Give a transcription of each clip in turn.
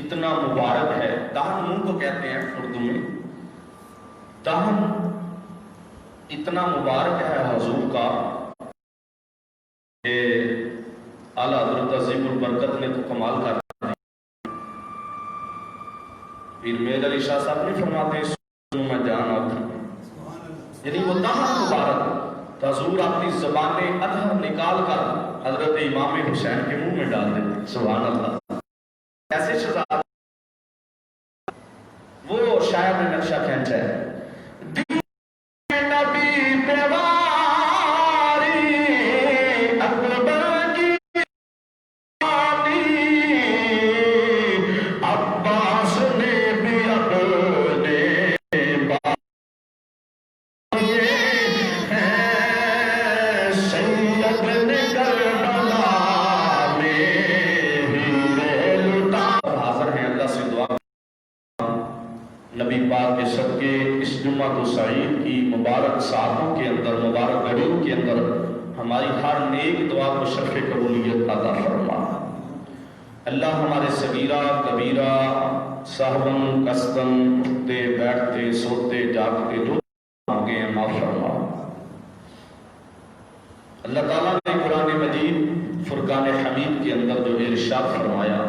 اتنا مبارک ہے، دہن منہ کو کہتے ہیں اردو میں، دہن اتنا مبارک ہے حضور کا کہ اعلیٰ حضرت عظیم البرکت نے تو کمال کر دیا۔ پھر میر علی شاہ صاحب نہیں فرماتے سنو میں جان آتا، یعنی وہ دہن مبارک تو حضور اپنی زبان ادھر نکال کر حضرت امام حسین کے منہ میں ڈال دیتے، سبحان اللہ۔ ایسے شہزادہ وہ شاعر نے نقشہ کھینچا ہے، نبی پاک کے صدقے اس جمعہ تو سعید کی مبارک ساعتوں کے اندر، مبارک گھڑیوں کے اندر ہماری ہر نیک دعا کو شرف قبولیت عطا فرما۔ اللہ ہمارے صغیرہ کبیرہ صاحبن قصدن اٹھتے بیٹھتے سوتے جاگتے جو ہو گئے ہیں معاف فرما۔ اللہ تعالیٰ نے قرآن مجید فرقان حمید کے اندر جو ارشاد فرمایا،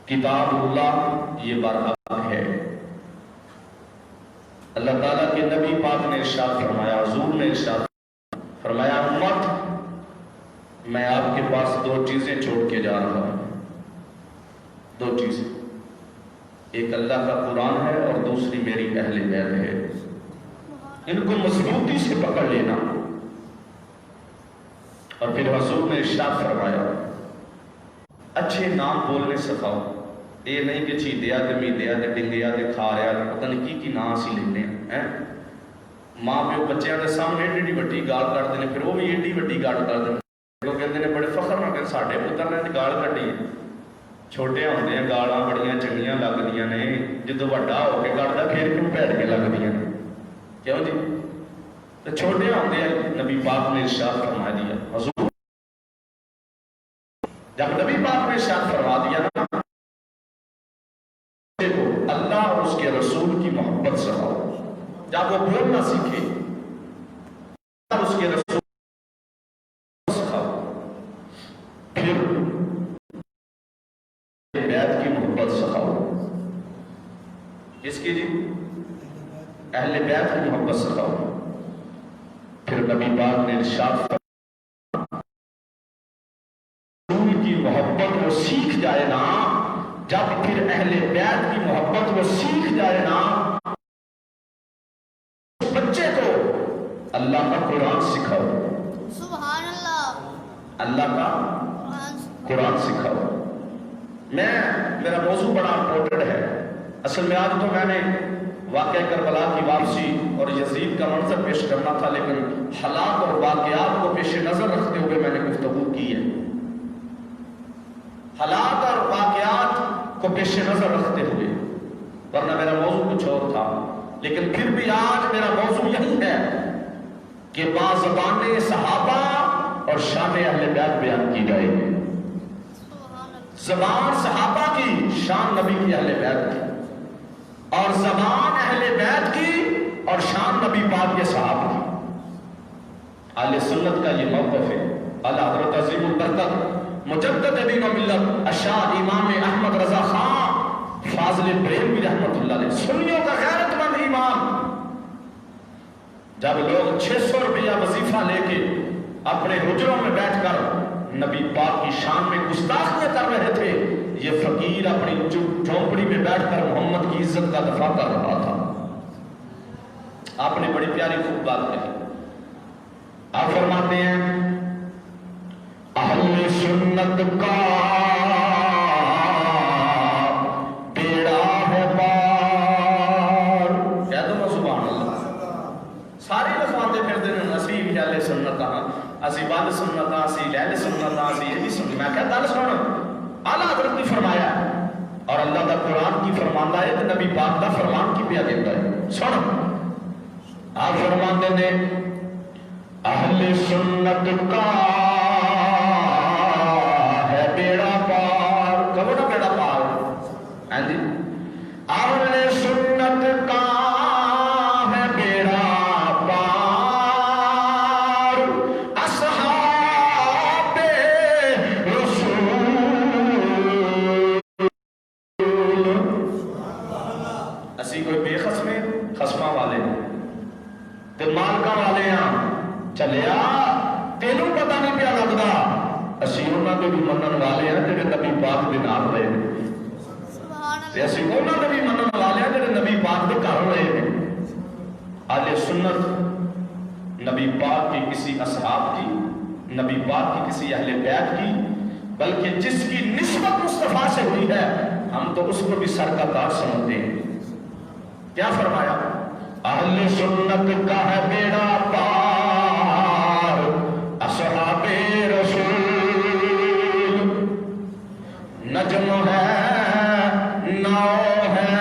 کتاب اللہ یہ برحق ہے۔ اللہ تعالیٰ کے نبی پاک نے ارشاد فرمایا، حضور نے ارشاد فرمایا، امت میں آپ کے پاس دو چیزیں چھوڑ کے جا رہا ہوں، دو چیزیں، ایک اللہ کا قرآن ہے اور دوسری میری اہل بیت ہے، ان کو مضبوطی سے پکڑ لینا۔ اور پھر حضور نے ارشاد فرمایا، اچھے نام بولنے سکھاؤ، یہ نہیں کہ چھی دیا دے می دیا دے ڈنگیا دے کھا رہا دے پتہ نہیں کی نام اسی لینے ہیں۔ ماں پیو بچیاں دے سامنے ایڈی وڈی گال کر دینے، پھر وہ بھی ایڈی وڈی گال کر دینے، وہ کہتے ہیں بڑے فخر نہ کہ ساڈے پتر نے گال کٹی، چھوٹے ہوندے ہیں گالاں بڑیاں چنگیاں لگدیاں نے، جدوں وڈا ہو کے کٹدا پھر کیوں پیٹ کے لگدیاں نے، کیوں جی؟ تو چھوٹے ہوندے ہیں نبی پاک نے ارشاد فرما دیا، حضور جب نبی پاک نے ارشاد فرما دیا نا، اللہ اور اس کے رسول کی محبت سکھاؤ، جب وہ بولنا سیکھے اور اس کے رسول سکھاؤ، پھر بیت کی محبت سکھاؤ، اس کی جی اہل بیت کی محبت سکھاؤ۔ پھر نبی پاک نے ارشاد کی محبت وہ سیکھ جائے نا، جب پھر اہل بیت کی محبت وہ سیکھ جائے نا، بچے کو اللہ کا قرآن سکھاؤ، سبحان اللہ، اللہ کا قرآن سکھاؤ۔ میرا موضوع بڑا امپورٹنٹ ہے، اصل میں آج تو میں نے واقعہ کربلا کی واپسی اور یزید کا منظر پیش کرنا تھا، لیکن حالات اور واقعات کو پیش نظر رکھتے ہوئے میں نے گفتگو کی ہے، حالات اور واقعات کو پیش نظر رکھتے ہوئے، ورنہ میرا موضوع کچھ اور تھا، لیکن پھر بھی آج میرا موضوع یہی ہے کہ بازبان صحابہ اور شان اہل بیت بیان کی جائے گی، زبان صحابہ کی، شان نبی کی اہل بیت کی، اور زبان اہل بیت کی اور شان نبی پاک کے صحابہ کی۔ اہل سنت کا یہ موقف ہے۔ اعلیٰ حضرت عظیم البرکت مجدد دین و ملت اشاہ امام احمد رضا خان فاضل بریلوی رحمت اللہ علیہ، سنیوں کا غیرت مند امام، جب لوگ 600 روپیہ وظیفہ لے کے اپنے حجروں میں بیٹھ کر نبی پاک کی شان میں گستاخیاں کر رہے تھے، یہ فقیر اپنی جھونپڑی میں بیٹھ کر محمد کی عزت کا دفاع کر رہا تھا۔ آپ نے بڑی پیاری خوب بات کہی، آپ فرماتے ہیں اہل سنت کا بیڑا ہے پار، کہہ دو سبحان اللہ، سارے لفظ پھر دن اسی بھی اہل سنت ہاں، اسی بال سنت ہاں، اسی اہل سنت ہاں، اسی یہی سنت، میں کہتا ہے سن اعلیٰ حضرت نے فرمایا اور اللہ دا قرآن کی فرماندہ ہے تو نبی پاک دا فرمان کی پیا دیتا ہے، سن آپ فرماندے نے اہل سنت کا ہے بیڑا پار، کب تے مالکاں والے ہاں چلیا تینوں پتہ نہیں پیا لگدا اسی انہاں دے بھی منن والے ہیں جڑے نبی پاک دے نال رہے ہیں تے اسی انہاں دے بھی منن والے ہیں جڑے نبی پاک دے گھر رہے ہیں اہل سنت نبی پاک کی کسی اصحاب کی نبی پاک کی کسی اہل بیت کی بلکہ جس کی نسبت مصطفیٰ سے ہوئی ہے ہم تو اس کو بھی سر کا تاج سمجھتے ہیں کیا فرمایا اہل سنت کا ہے بیڑا پار اصحاب رسول نجم ہے ناؤ ہے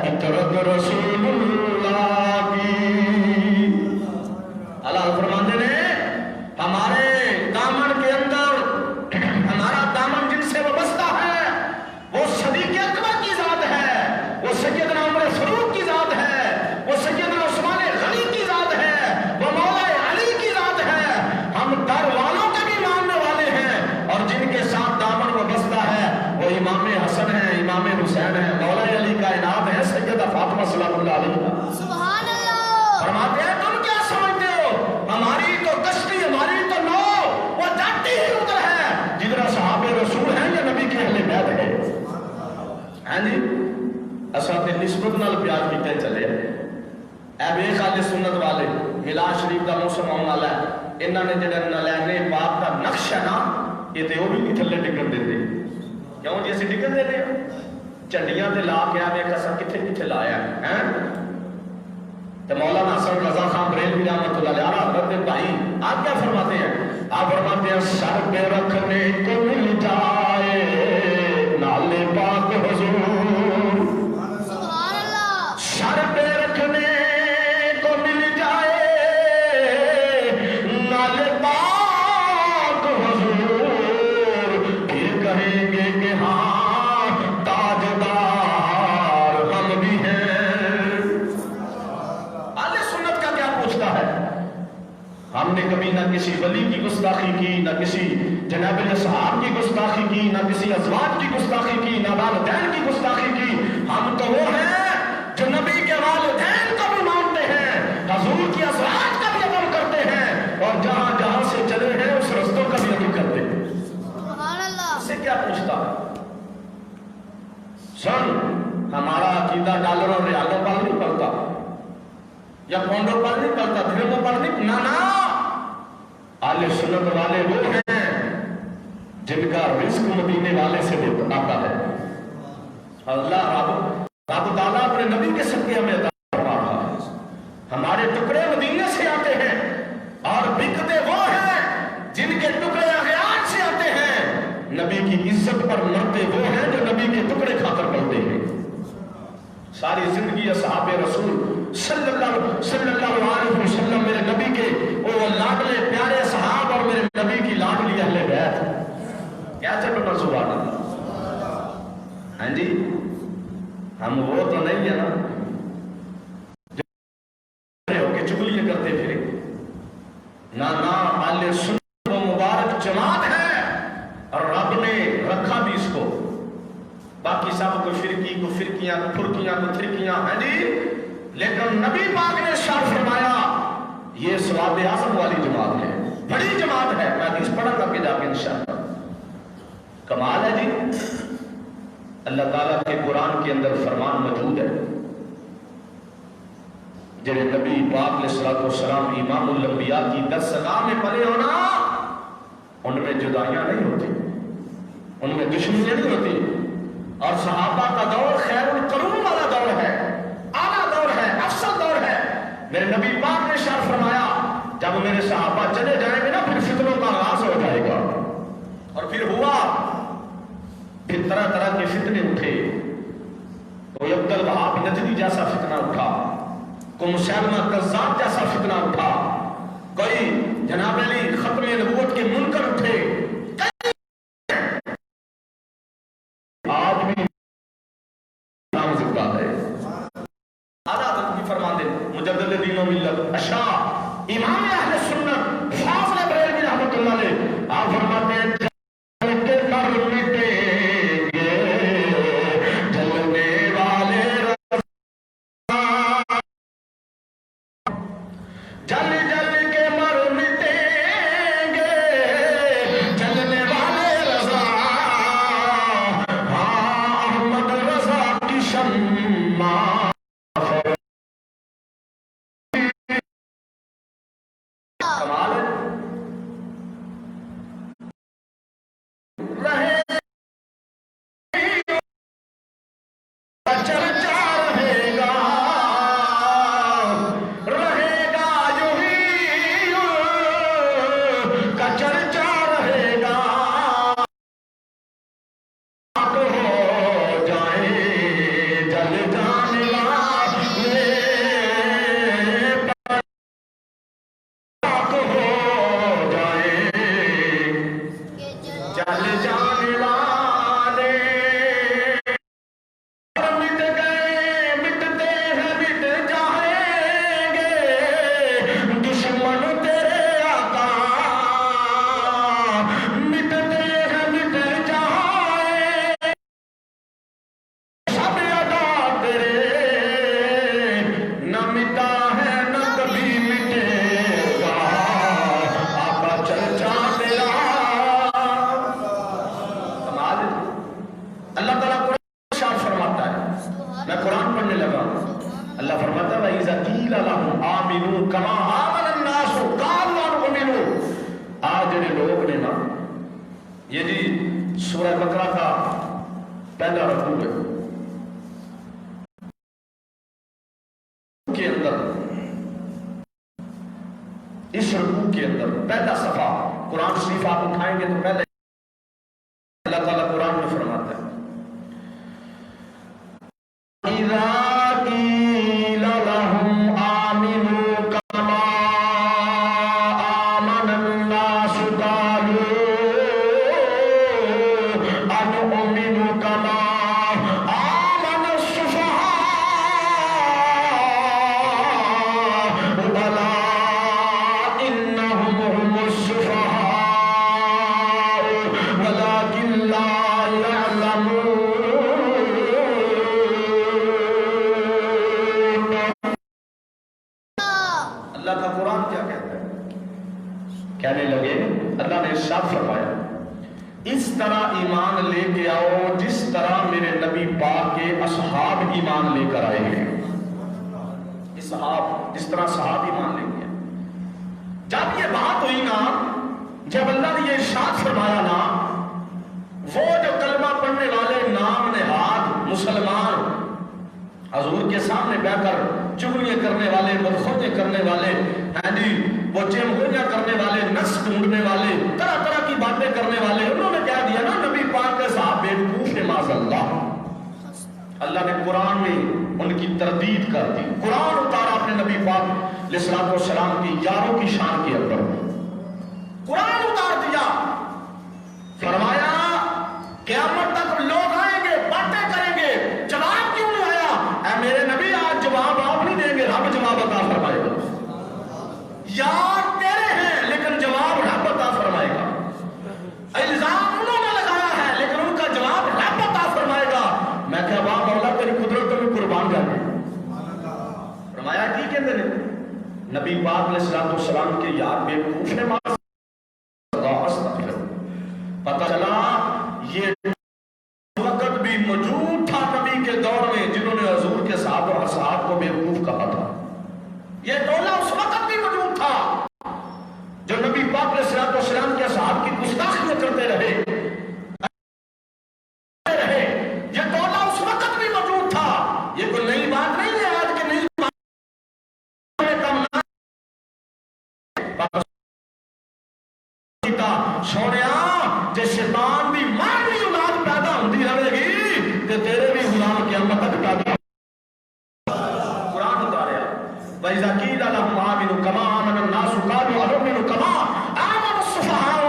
اطرت رسول اللہ کی اللہ فرماتے ہیں ہمارے دامن کے اندر ہمارا دامن جن سے وابستہ ہے وہ صدیق اکبر کی ذات ہے وہ سیدنا عمر فاروق کی ذات ہے وہ سیدنا عثمان غنی کی ذات ہے وہ مولا علی کی ذات ہے ہم در والوں کے بھی ماننے والے ہیں اور جن کے ساتھ دامن وابستہ ہے وہ امام حسن ہے امام حسین ہے مولا علی کا انعام ہے سیدہ فاطمہ سلام اللہ علیہ سبحان اللہ فرماتے ہیں تم کیا سمجھتے ہو ہماری تو کشتی ہماری تو نو وہ جاتی ہی ادھر ہے جدھر صحابہ رسول ہیں یا نبی کے اہل بیت ہے ہاں جی اصل تے نسبت نال پیار کیتے چلے اے بے خال سنت والے میلاد شریف دا موسم آن والا ہے انہاں نے جڑا نلینے پاک دا نقش ہے نا یہ تے وہ بھی نہیں تھلے ٹکن دیندے کیوں جی اسی ٹکن دیندے چنڈیاں تے لا کے آوے کسا کتھے کتھے لایا ہے تو مولانا حسن رضا خان بریلوی رحمۃ اللہ علیہ حضرت بھائی آپ کیا فرماتے ہیں آپ فرماتے ہیں سر پہ رکھنے کو مل جائے نالے پاک حضور سبحان اللہ سر پہ رکھنے کو مل جائے نالے پاک حضور پھر کہیں گے کہ ہاں تاجدار ہم بھی ہیں ہم نے کبھی نہ کسی ولی کی گستاخی کی نہ کسی جناب اصحاب کی گستاخی کی نہ کسی ازواج کی گستاخی کی نہ والدین کی گستاخی کی ہم تو وہ ہیں جو نبی کے والدین کو بھی مانتے ہیں حضور کی ازواج کا بھی عمل کرتے ہیں اور جہاں جہاں سے چلے ہیں اس رستوں کا بھی عمل کرتے ہیں سبحان اللہ اس سے کیا پوچھتا سن ہمارا عقیدہ ڈالروں ریالوں پر نہیں پڑتا یا پونڈوں پر نہیں پڑتا دھرموں پر نہیں نہ اہل سنت والے وہ ہیں جن کا رزق مدینے والے سے آتا ہے اللہ رب تعالیٰ اپنے نبی کے صدقے ہمیں عطا فرما رہا ہے ہمارے ٹکڑے مدینے سے آتے ہیں اور بکتے وہ ہیں جن کے ٹکڑے اغیار سے آتے ہیں نبی کی عزت پر مرتے وہ ہیں جو نبی کے ٹکڑے کھا کر پڑتے ہیں ساری زندگی اصحاب رسول صلی اللہ علیہ وسلم میرے نبی کے وہ لاڈلے پیارے صحاب اور میرے نبی کی لاڈلی اہل بیت کیا چلو نا سبحان اللہ ہاں جی ہم وہ تو نہیں ہے نا جو ہو کے چگلیاں کرتے پھرے نہ اہل سنت و مبارک جماعت ہے اور رب نے رکھا بھی اس کو باقی سب کو فرقی کو فرقیاں کو پھرکیاں کو تھرکیاں ہیں جی لیکن نبی پاک نے ارشاد فرمایا یہ ثواب اعظم والی جماعت ہے بڑی جماعت ہے میں حدیث پڑھا کر کے جا کے انشاءاللہ کمال ہے جی اللہ تعالیٰ کے قرآن کے اندر فرمان موجود ہے جنہیں نبی پاک علیہ الصلوۃ والسلام امام الانبیاء کی درسگاہ میں پڑھے ہونا ان میں جدائیاں نہیں ہوتی ان میں دشمنیاں نہیں ہوتی اور صحابہ کا دور خیر القرون والا دور ہے اعلیٰ دور ہے افضل دور ہے میرے نبی پاک نے ارشاد فرمایا جب میرے صحابہ چلے جائیں گے نا پھر فتنوں کا آغاز ہو جائے گا اور پھر ہوا پھر طرح طرح کے فتنے اٹھے کوئی عبد الوہاب نجدی جیسا فتنہ اٹھا کوئی مسلمہ کذاب جیسا فتنہ اٹھا کوئی جناب علی ختم نبوت کے منکر اٹھے آج بھی نام زندہ ہے آدھا حضرت بھی فرما دے مجدد دین و ملت اشاء امام اہل سنت فاضل بریلوی رحمۃ اللہ علیہ آپ فرماتے ہیں جل جل کے مر مٹیں گے جلنے والے رضا، ہاں احمد رضا کی شمع کمال ہے۔ رہے چرچا رہے گا، رہے گا یوں ہی کا چرچا رہے گا، پاک ہو جائے جل جانے والے، پاک ہو جائے جل جانے والے، مٹ گئے مٹتے ہیں مٹ جائیں گے دشمن تیرے آقا، مٹتے ہیں مٹ جائیں سب ادا تیرے، نہ مٹا ہے نہ کبھی مٹے گا آقا چرچا تیرا۔ کمال ہے۔ اللہ تعالیٰ قرآن ارشاد فرماتا ہے، میں قرآن پڑھنے لگا ہوں، اللہ فرماتا ہے وَإِذَا قِيلَ لَهُمْ آمِنُوا كَمَا آمَنَ النَّاسُ قَالُوا أَنُؤْمِنُ۔ آج جڑے لوگ نے نا، یہ جی سورہ بقرہ کا پہلا رکوع ہے، کے اندر اس رکوع کے اندر پہلا صفحہ قرآن شریف آپ اٹھائیں گے تو پہلے اللہ تعالیٰ قرآن میں فرماتا ہے اِذَا قِيلَ لَهُمْ آمِنُوا كَمَا آمَنَ النَّاسُ قَالُوا أَنُؤْمِنُ كَمَا آمَنَ السُّفَهَاءُ أَلَا إِنَّهُمْ هُمُ السُّفَهَاءُ وَلَكِنْ لَا يَعْلَمُونَ۔ اللہ کا قرآن کیا کہتا ہے؟ کہنے لگے، اللہ نے ارشاد فرمایا اس طرح ایمان لے کے آؤ جس طرح میرے نبی پاک کے اصحاب ایمان لے کر آئے ہیں، اصحاب جس طرح صحاب ایمان لے کے آئے۔ جب یہ بات ہوئی نا، جب اللہ نے یہ ارشاد فرمایا نا، وہ جو کلمہ پڑھنے والے نام نہاد مسلمان حضور کے سامنے بیٹھ کر چغلیاں کرنے والے، بدخویاں کرنے والے، ہاں جی وہ چمگویاں کرنے والے، نس ڈھونڈنے والے، طرح طرح کی باتیں کرنے والے، انہوں نے کہہ دیا نا نبی پاک کے صاحب بیوقوف ہیں معاذ اللہ۔ اللہ نے قرآن میں ان کی تردید کر دی، قرآن اتارا اپنے نبی پاک علیہ الصلوۃ والسلام کی یاروں کی شان کے اندر، قرآن اتار دیا، فرمایا قیامت تک لوگ آئیں گے باتیں کریں گے، جواب کیوں نہیں آیا؟ اے میرے نبی آج جواب آپ نہیں دیں گے، رب جواب عطا فرمائے گا۔ یار تیرے ہیں لیکن جواب رب عطا فرمائے گا، الزام انہوں نے لگایا ہے لیکن ان کا جواب رب عطا فرمائے گا۔ میں کہا واہ مولا تیری قدرت میں قربان کر دیں۔ فرمایا کی کہتے ہیں نبی پاک علیہ الصلوۃ والسلام کے یار بیوقوف نے پتہ چلا یہ وقت بھی موجود تھا نبی کے دور میں جنہوں نے حضور کے صحابہ اور اصحاب کو بیوقوف کہا تھا، یہ ٹولہ اس وقت بھی موجود تھا جو نبی پاک علیہ الصلوۃ والسلام کے اصحاب کی گستاخیاں کرتے رہے، یہ ٹولہ اس وقت بھی موجود تھا، یہ کوئی نئی بات نہیں ہے آج کی نئی بات۔ سونیا جے شیطان بھی مانوی اولاد پیدا ہوندی رہے گی تے تیرے بھی غلام قیامت تک پیدا۔ قرآن اتاریا وَإِذَا قِيلَ لَهُمْ آمِنُوا كَمَا آمَنَ النَّاسُ قَالُوا أَنُؤْمِنُ كَمَا آمَنَ السُّفَهَاءُ۔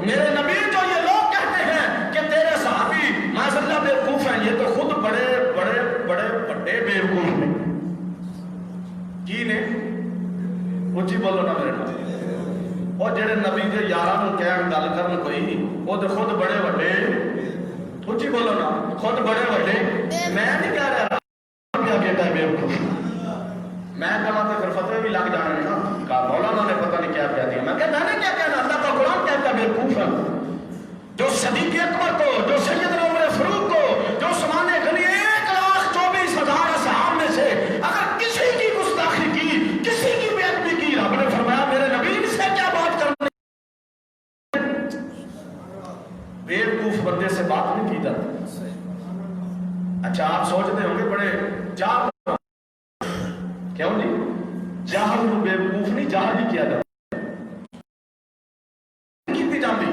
میرے نبی جو یہ لوگ کہتے ہیں کہ تیرے صحابی معاذ اللہ بیوقوف ہیں، یہ تو خود بڑے بڑے بڑے بڑے بیوقوف ہیں۔ کی نے اونچی بولو نا میرے نبی، اور جڑے نبی کے یاراں نوں کہن گل کرن کوئی وہ تے خود بڑے بڑے، اونچی بولو نا، خود بڑے بڑے، میں نہیں کہہ رہا کیا کہتا ہے بیوقوف، میں کہاں تے پھر فتوی بھی لگ جانے نا۔ کہا مولانا نے پتہ نہیں کیا کہہ دیا. میں کہا میں نے کیا کہنا, اللہ کا قرآن کہتا ہے بیوقوف ہے. جو صدیق اکبر کو, جو سیدنا عمر فاروق کو, جو عثمان غنی 1,24,000 اصحاب میں سے اگر کسی کی گستاخی کی, کسی کی بے ادبی کی, رب نے فرمایا میرے نبی سے کیا بات کرنی. بیوقوف بندے سے بات نہیں کی جاتی. اچھا آپ سوچتے ہوں گے بڑے جاہل, کیوں جی جاہل کو بیوقوف نہیں جاہل ہی کیا جاتا کی جاتی,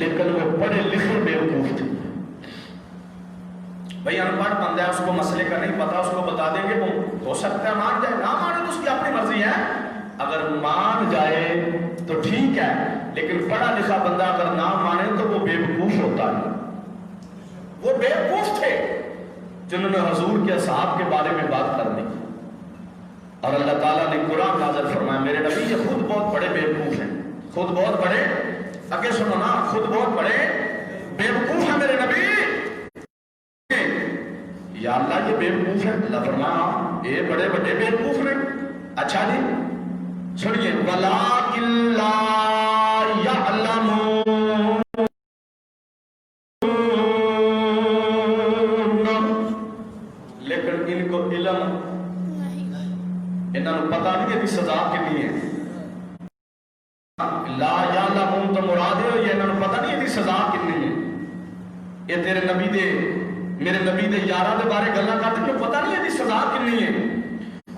لیکن وہ پڑھے لکھے بیوقوف تھے. بھئی ان پڑھ بندہ ہے, اس کو مسئلے کا نہیں پتا, اس کو بتا دیں گے وہ ہو سکتا ہے مان جائے, نہ مانے تو اس کی اپنی مرضی ہے. اگر مان جائے تو ٹھیک ہے, لیکن پڑھا لکھا بندہ اگر نہ مانے تو وہ بیوقوف ہوتا ہے. وہ بیوقوف تھے جنہوں نے حضور کے اصحاب کے بارے میں بات کرنی, اور اللہ تعالیٰ نے قرآن نازل فرمایا میرے نبی یہ خود بہت بڑے بیوقوف ہیں, خود بہت بڑے, اگے سنو نا, خود بہت بڑے بیوقوف ہیں میرے نبی. یا اللہ یہ بیوقوف ہے, اللہ فرمایا یہ بڑے بڑے بیوقوف ہیں. اچھا جی سنیے, وَلَٰكِن لَا يَعْلَمُونَ, لیکن ان کو علم, انہوں نے پتا نہیں کہ سزا کنی ہے. لا یعلمون تو مراد ہے یہ انہوں نے پتا نہیں کہ سزا کنی ہے. یہ تیرے نبی دے, میرے نبی دے یارہ دے بارے گلہ کرتے کیوں پتا نہیں ہے کہ سزا کنی ہے.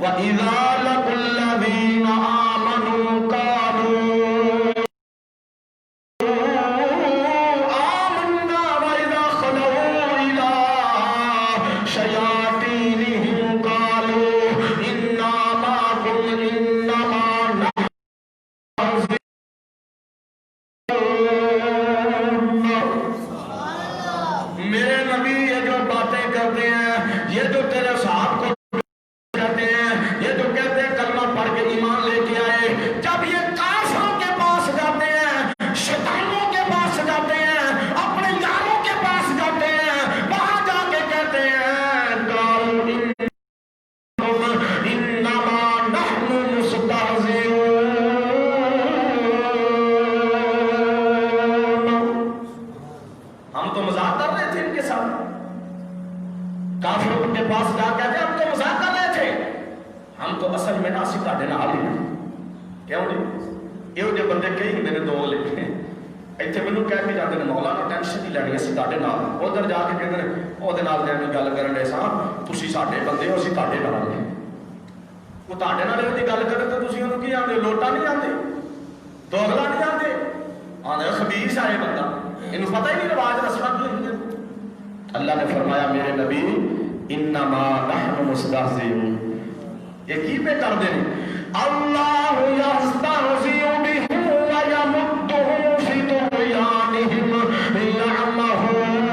وَإِذَا لَقُوا الَّذِينَ آمَنُوا قَالُوا آمَنَّا وَإِذَا خَلَوْا إِلَىٰ شَيَاطِينِهِمْ قَالُوا إِنَّا مَعَكُمْ إِنَّمَا نَحْنُ مُسْتَهْزِئُونَ. میرے نبی یہ جو باتیں کرتے ہیں, یہ جو تیرے صحاب کو کہتے ہیں, یہ جو کہتے ہیں کلمہ پڑھ کے ایمان لے کے آئے, جب یہ کافروں کے پاس جاتے ہیں, شیطانوں کے پاس جاتے ہیں, اپنے یاروں کے پاس جاتے ہیں, وہاں جا کے کہتے ہیں قالوا انما نحن مستہزئون, ہم تو مذاق کر رہے تھے ان کے ساتھ. کافروں کے پاس جا کے ہم تو مذاق کر رہے تھے, ہم تو اصل میں ناسی تاڑے نہ آلی ہیں. کیوں نہیں یہ جو بندے کئی ہوں نے دو لکھے ایتھے میں کہہ کے جاتے ہیں مولانا ٹینشن ہی لینی اسی تاڑے نال, ادھر جا کے کہتے ہیں وہ نال جائیں گل کرن دے ساں تسی ساڈے بندے ہو اسی تاڑے نال ہیں. وہ تاڑے نال دی گل کرے تو تسی انہوں کی آندے, لوٹا نہیں آندے, دوغلا نہیں آندے, آندے خبیث آئے بندہ, انہوں پتہ ہی نہیں رواج رسمہ کی ہوئی. اللہ نے فرمایا میرے نبی انما نحن مستہزئون, یہ کی پہ کر دیں اللہ یستہزئ بہم ویمدہم فی طغیانہم یعمہون.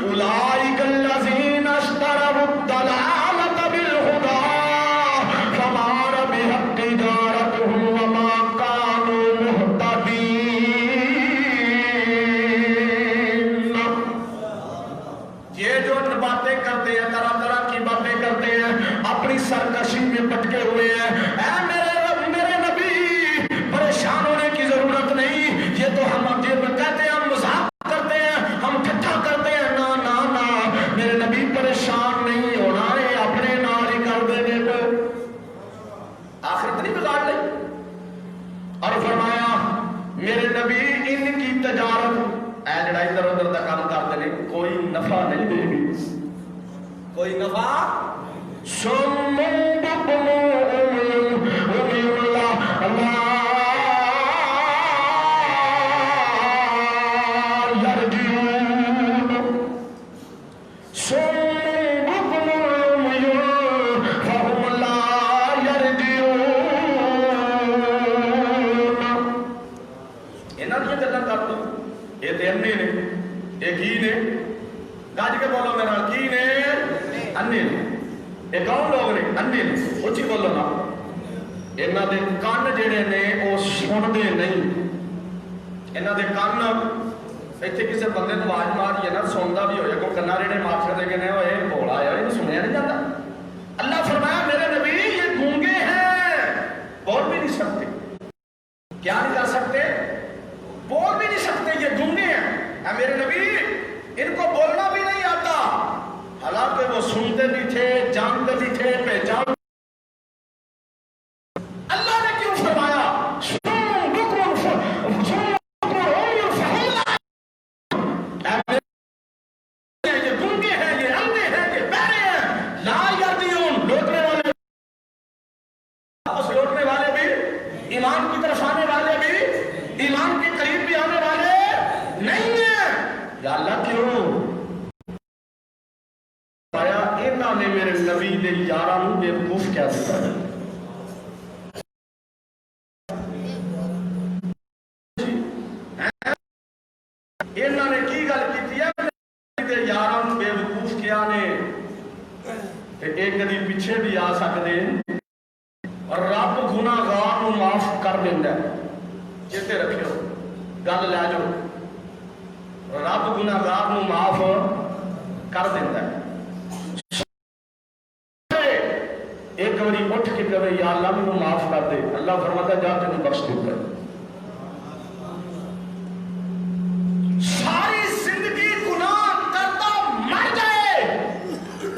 اولئک الذین اشتروا الضلالۃ بالہدی فما ربحت تجارتہم وما کانوا مہتدین. یہ جو باتیں کرتے ہیں, طرح طرح کی باتیں کرتے ہیں, اپنی سرکشی میں پٹکے ہوئے ہیں. اے میرے نبی پریشان ہونے کی ضرورت نہیں, یہ تو ہم کہتے ہیں, ہم مذاق کرتے ہیں, ہم ٹھٹھا کرتے ہیں. نا نا نا میرے نبی پریشان نہیں ہونا ہے, اپنے نال ہی کر دینے کو آخرت نہیں بگاڑ لی. اور فرمایا میرے نبی ان کی تجارت اے جڑا ادھر ادھر دا کام کرتے ہیں کوئی نفع نہیں دے گی, کوئی نفع. سمم بکم عمی اللہ یرجعون. سمم بکم عمی فہم لا یرجعون. انہاں نے گلاں کر دو, یہ تے انے نے, یہ کی نے, گاج کے بولو میرا کی نے, انے نے. یہ کون لوگ نے؟ انے نے. اچھی بولو نا. انہاں دے کان جڑے نے وہ سنتے نہیں, انہاں دے کان ایتھے کسی بندے نو آواز ماری ہے نا سندا بھی ہوئے, کوئی کنا ریڑے مار چھڑے کہ نہیں وہ بولا ہے, یہ سنیا نہیں جاتا. جانتے بھی تھے پہچان. اللہ نے کیوں فرمایا یہ گنگے ہیں, یہ اندھے ہیں, یہ بہرے ہیں, لا یردیون, لوٹنے والے, واپس لوٹنے والے بھی, ایمان کی طرف آنے والے بھی, ایمان کے قریب بھی آنے والے نہیں ہیں. یا اللہ کیوں پایا انہوں نے میرے نبی دے یاراں بے وقوف کیا دیتا ہے. انہوں نے کی گل کی ہے یاراں بے وقوف کیا نے ایک کدی پیچھے بھی آ سکتے اور رب گناہگار نو معاف کر دیندا ہے. چیتے رکھیو گل لے جو, رب گناہگار نو معاف کر دیندا ہے. ایک باری اٹھ کے کہے یا اللہ مجھے معاف کر دے, اللہ فرماتا ہے جا تینوں بخش دیتا ہے. ساری زندگی گناہ کرتا مر جائے,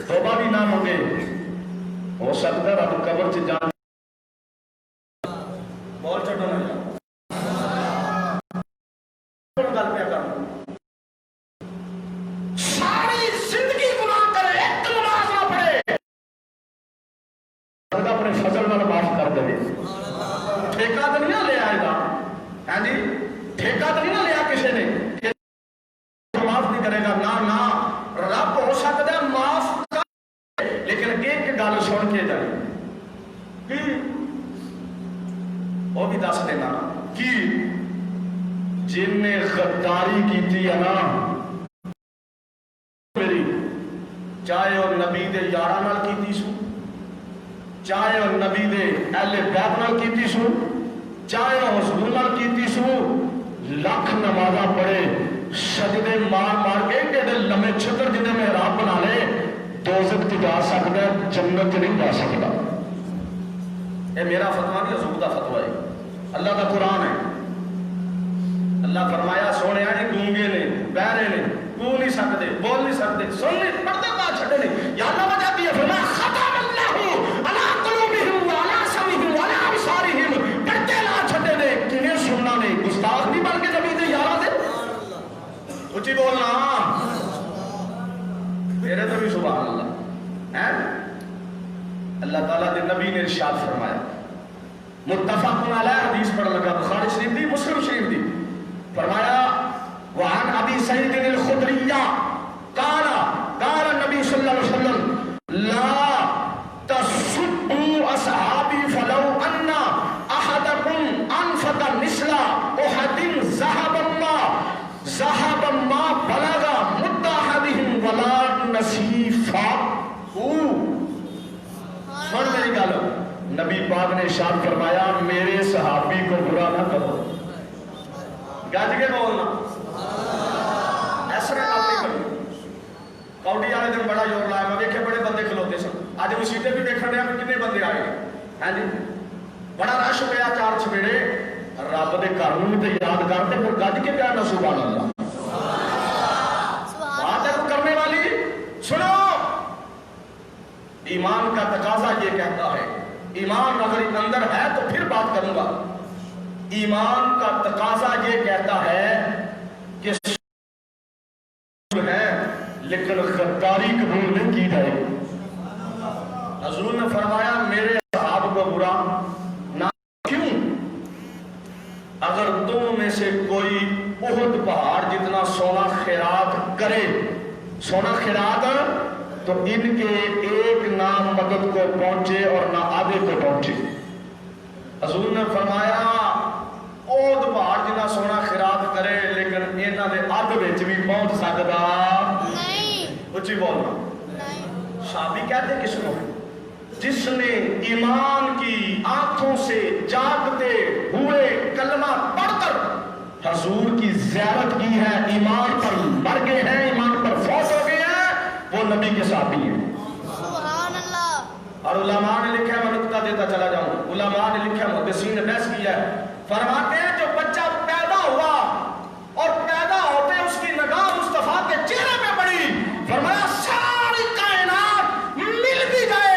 توبہ بھی نہ ہوگے, ہو سکتا ہے رب قبر سے جان بول چھوٹو نہ جا گل پہ کر. ساری زندگی گناہ کرے, ایک نماز نہ پڑھے, اپنے فضل نال معاف کر دے. ٹھیکہ تو نہیں لے آئے گا, ہاں جی ٹھیکہ تو نہیں لیا کسی نے, معاف نہیں کرے گا. نہ نہ, رب ہو سکتا ہے معاف کر, لیکن ایک گل سن کے جائے وہ بھی دس دینا کہ جن نے غداری کی تھی نا میری, چاہے وہ نبی دے یاراں نال کیتی سو, چاہے وہ نبی دے اہل بیت نال کیتی سو, چاہے وہ حضور نال کیتی سو, لاکھ نمازاں پڑھے, سجدے مار مار کے ایڈے لمے چھتر جنہیں محراب بنا لے, دوزخ تے جا سکتا ہے, جنت نہیں جا سکتا. یہ میرا فتویٰ نہیں, حضور دا فتویٰ ہے, اللہ کا قرآن ہے. اللہ فرمایا سونے آنے گونگے نے, بہرے نے, کو نہیں سکتے, بول نہیں سکتے, سن نہیں, پڑھتے بات چھٹے نہیں. یا اللہ وجہ دی ہے فرمایا ختم اللہ علی قلوبہم وعلی سمعہم وعلی ابصارہم, پڑھتے لا چھٹے نے, کنہیں سننا نے, گستاخ نہیں بن کے نبی دے یارا دے. اچھی بولنا میرے تو بھی سبحان اللہ. اللہ تعالیٰ دے نبی نے ارشاد فرمایا, متفق علیہ, حدیث پڑھ لگا بخاری شریف دی, مسلم شریف دی, فرمایا وعن ابی سعید الخدری قال قال النبی صلی اللہ علیہ وسلم لا تسبوا اصحابی فلو ان احدکم انفق مثل احد ذهبا ما بلغ مد احدهم ولا نصیفا. سن میری گل, نبی پاک نے ارشاد فرمایا میرے صحابی کو برا نہ کرو. گج کے بولنا, ایسا گل نہیں کرو. کاؤنٹی والے دن بڑا زور لایا, میں دیکھے بڑے بندے کھلوتے سن, اج مسیطے بھی دیکھنے ہیں کتنے بندے آئے ہیں, ہاں جی بڑا رش ہوا چار چپیڑے, رب دے گھر نوں تے یاد کرتے پھر گج کے پیا نا سبحان اللہ. بات ہے کرنے والی سنو, ایمان کا تقاضا یہ کہتا ہے, ایمان اگر اندر ہے تو پھر بات کروں گا, ایمان کا تقاضا یہ کہتا ہے کہ ہے لیکن غداری قبول نہیں کی جائے گی. حضور نے فرمایا میرے صحابہ کو برا نہ, کیوں؟ اگر تم میں سے کوئی احد پہاڑ جتنا سونا خیرات کرے, سونا خیرات, تو ان کے ایک نہ مدد کو پہنچے اور نہ آدھے کو پہنچے. حضور نے فرمایا احد پہاڑ جتنا سونا خیرات کرے لیکن انہاں دے ادھ وچ بھی پہنچ سکدا نہیں. اچھی بولنا. صحابی کہتے کس کو ہے؟ جس نے ایمان کی آنکھوں سے جاگتے ہوئے کلمہ پڑھ کر حضور کی زیارت کی ہے, ایمان پر مر گئے ہیں, ایمان پر فوت ہو گئے ہیں, وہ نبی کے صحابی ہیں. سبحان اللہ. اور علماء نے لکھا ہے, میں نقطہ دیتا چلا جاؤں, علماء نے لکھا ہے, محدثین نے بحث کیا ہے, فرماتے ہیں جو بچہ پیدا ہوا اور پیدا ہوتے اس کی نگاہ مصطفیٰ کے چہرے پہ پڑی, فرمایا ساری کائنات مل بھی گئے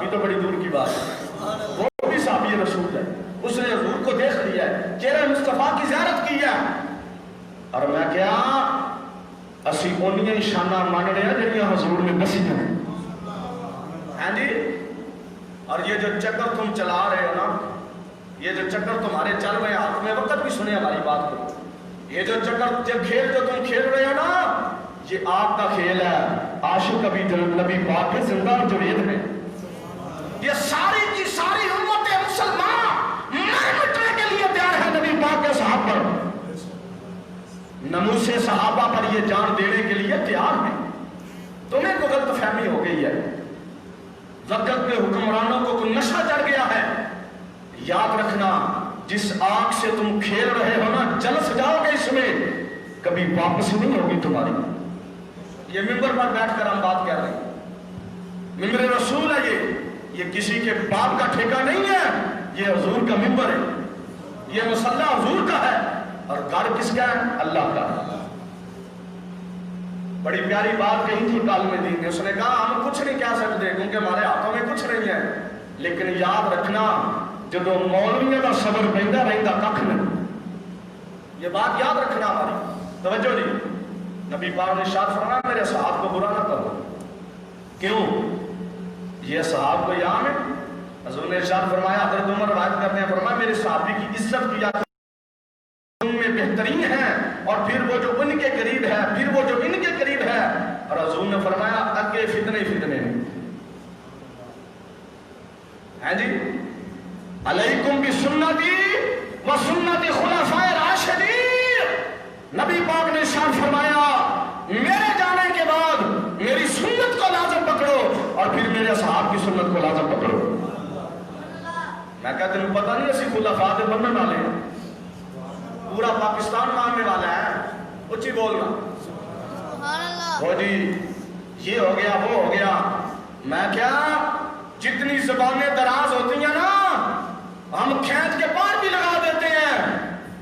صحابی تو بڑی دور کی بات ہے، وہ بھی صحابی رسول ہے، اس نے حضور کو دیکھ لیا ہے، چہرہ مصطفیٰ کی زیارت کی ہے، اور میں کیا اسی اونیاں شانہ مان رہے ہیں جنہاں حضور نے دسی ہیں، ہاں جی۔ اور یہ جو چکر تم چلا رہے ہو نا، یہ جو چکر تمہارے چل رہے ہیں، آپ میں وقت بھی سنے ہماری بات کو، یہ جو چکر جو کھیل جو تم کھیل رہے ہو نا، یہ آپ کا کھیل ہے، عاشق ابھی نبی پاک کے زندہ اور جوید ہیں، یہ ساری کی ساری امت مسلمان مر مٹنے کے لیے تیار ہے نبی پاک کے صحابہ پر، نموس صحابہ پر یہ جان دینے کے لیے تیار ہیں۔ تمہیں کو غلط فہمی ہو گئی ہے، وقت میں حکمرانوں کو کوئی نشہ چڑھ گیا ہے، یاد رکھنا جس آگ سے تم کھیل رہے ہو نا، جلس جاؤ گے اس میں، کبھی واپس نہیں ہوگی تمہاری۔ یہ ممبر پر بیٹھ کر ہم بات کر رہے ہیں، ممبر رسول ہے، یہ کسی کے باپ کا ٹھیکہ نہیں ہے، یہ حضور کا ممبر ہے، یہ مصلی حضور کا ہے، اور گھر کس کا ہے؟ اللہ کا۔ بڑی پیاری بات کہی تھی کالم دین نے، اس نے کہا ہم کچھ نہیں کہہ سکتے کیونکہ ہمارے ہاتھوں میں کچھ نہیں ہے، لیکن یاد رکھنا جب مولویوں کا صبر پہندا رہندا ککھ نہیں، یہ بات یاد رکھنا ہماری۔ توجہ جی، نبی پاک نے ارشاد فرمایا میرے صحابہ کو برا نہ کرو، کیوں؟ یہ صحابہ کو یاد ہے، حضور نے ارشاد فرمایا، حضرت عمر روایت کرتے ہیں، فرمایا میرے صحابی کی عزت کی جاتی ان میں بہترین ہے، اور پھر وہ جو ان کے قریب ہے، پھر وہ جو ان کے قریب ہے، اور حضور نے فرمایا اگے فتنے فتنے میں، ہیں جی، علیکم بسنتی و سنت خلفاء راشدین، نبی پاک نے ارشاد فرمایا میرے جانے کے بعد میری سنت کو لازم پکڑو، اور پھر میرے صحابہ کی سنت کو لازم پکڑو۔ میں کہتا ہوں پتہ نہیں اسی خلفاء دے بننے والے ہیں، پورا پاکستان ماننے والا ہے، اچھی بولنا، سبحان اللہ۔ وہ جی یہ ہو گیا وہ ہو گیا، میں کیا جتنی زبانیں دراز ہوتی ہیں نا ہم کھینچ کے پار بھی لگا دیتے ہیں،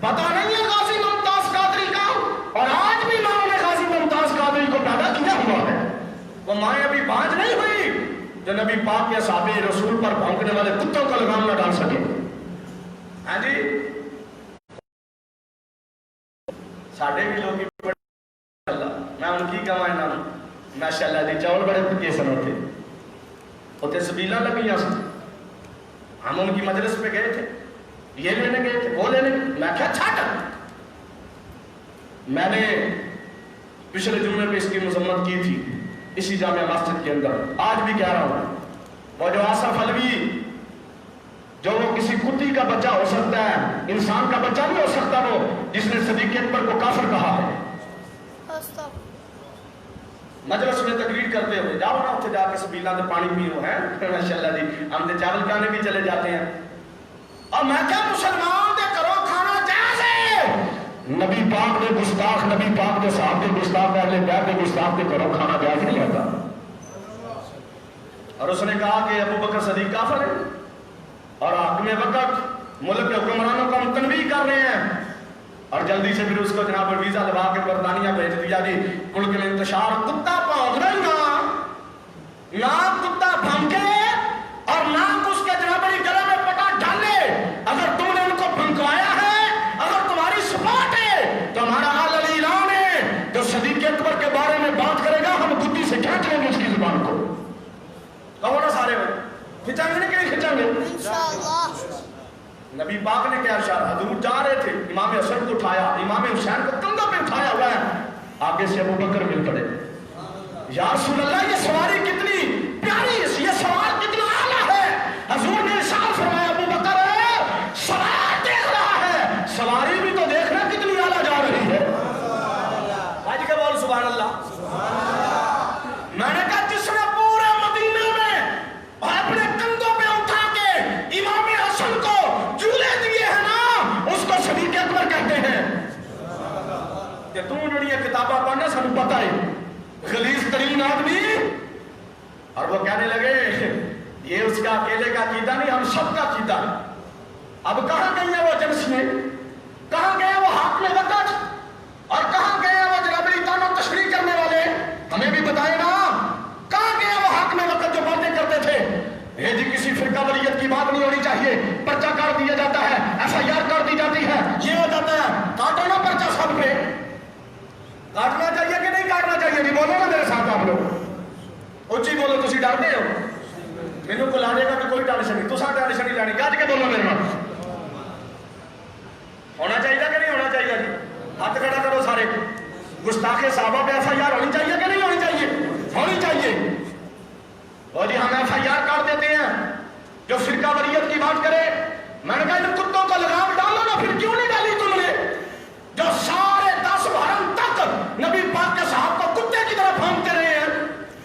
پتہ نہیں ہے غازی ممتاز قادری کا، اور آج بھی ماں نے غازی ممتاز قادری کو پیدا کیا ہوا ہے، وہ مائیں ابھی بانج نہیں ہوئی جو نبی پاک کے صحابہ رسول پر بھونکنے والے کتوں کو لگام نہ ڈال سکے، ہاں جی۔ ساڑھے بھی لوگ میں ان کی کمائیں نہ ماشاءاللہ دی چاول بڑے پکے سن ہوتے ہوتے سبیلہ لگیاں سن، ہم ان کی مجلس پہ گئے تھے، یہ لینے گئے تھے وہ لینے، میں کیا چھاٹ، میں نے پچھلے جمعے پہ اس کی مذمت کی تھی اسی جامعہ مسجد کے اندر، آج بھی کہہ رہا ہوں، وہ جو آصف حلوی جو وہ کسی کتی کا بچہ ہو سکتا ہے، انسان کا بچہ نہیں ہو سکتا، وہ جس نے صدیق اکبر کو کافر کہا ہے، مجلس میں تقریر کرتے ہوئے جاؤ نا اتنے جا کے سبیلہ دے پانی پیو ہے، ماشاءاللہ جی ہم دے چاول کھانے بھی چلے جاتے ہیں، اور میں کیا مسلمان دے کرو کھانا جائز ہے، نبی پاک دے گستاخ، نبی پاک دے صحابہ دے گستاخ، اہل بیت دے گستاخ دے کرو کھانا جائز نہیں ہوتا، اور اس نے کہا کہ ابو بکر صدیق کافر ہے، اور حاکم وقت ملک کے حکمرانوں کو ہم تنبیہ کر رہے ہیں، اور جلدی سے پھر اس کو جناب ویزا لگا کے برطانیہ بھیج دیا جی، ملک میں انتشار، کتا پونک رہا نہ کتا بھنکے اور نہ اس کے جناب گلے میں پٹا ڈالے، اگر تم نے ان کو بھنکوایا ہے، اگر تمہاری سپورٹ ہے تو ہمارا علی اعلان ہے، جو صدیق اکبر کے بارے میں بات کرے گا ہم گدی سے کھینچ لیں گے اس کی زبان کو، کہو نا سارے میں کھچائیں گے کہ نہیں کھچائیں گے انشاءاللہ۔ نبی پاک نے کیا ارشاد، حضور جا رہے تھے، امام حسن کو اٹھایا، امام حسین کو کندھوں پہ اٹھایا ہوا ہے، آگے سے ابو بکر مل پڑے، یا رسول اللہ یہ سواری کتنی پیاری، یہ سوار کتنا اعلیٰ ہے، حضور نے ارشاد فرمایا ابو بکر سوار دیکھ رہا ہے، سواری بھی تو دیکھنا کتنی اعلیٰ جا رہی ہے، آج کے بول سبحان اللہ، میں نے کہا جس نے پورے مدینے میں اپنے کندھوں پہ اٹھا کے امام حسن کو جھولے دیے ہیں نا، اس کو صدیق اکبر کہتے ہیں، کہ تم جڑی کتاباں پڑھنا سب پتہ ہے، غلیظ ترین آدمی، اور وہ کہنے لگے یہ اس کا اکیلے کا عقیدہ نہیں، ہم سب کا عقیدہ ہے، اب کہاں گئی ہے وہ جلسے، کہاں گئے وہ حاکم وقت، اور کہاں گئے وہ جناب اطاعت و تشریح کرنے والے، ہمیں بھی بتائے نا، کہاں گئے وہ حاکم وقت جو باتیں کرتے تھے، کاٹنا چاہیے کہ نہیں کاٹنا چاہیے؟ نہیں بولو نا میرے ساتھ آپ لوگ اچھی بولو، تسی ڈرتے ہو مینوں کو لانے کا کوئی ٹینشن نہیں، تساں ٹینشن نہیں لانی، گج کے بولو میرے نال ہونا چاہیے کہ نہیں ہونا چاہیے؟ ہاتھ کھڑا کرو سارے، گستاخ صحابہ پہ FIR ہونی چاہیے کہ نہیں ہونی چاہیے؟ ہونی چاہیے۔ اور جی ہم FIR کاٹ دیتے ہیں جو فرقہ واریت کی بات کرے، میں نے کہا ان کتوں کو لگام ڈالو نا، پھر کیوں نہیں ڈالی تم نے؟ جو سارے 10 محرم تک نبی پاک کے صحابہ کو کتے کی طرح پھونکتے رہے ہیں،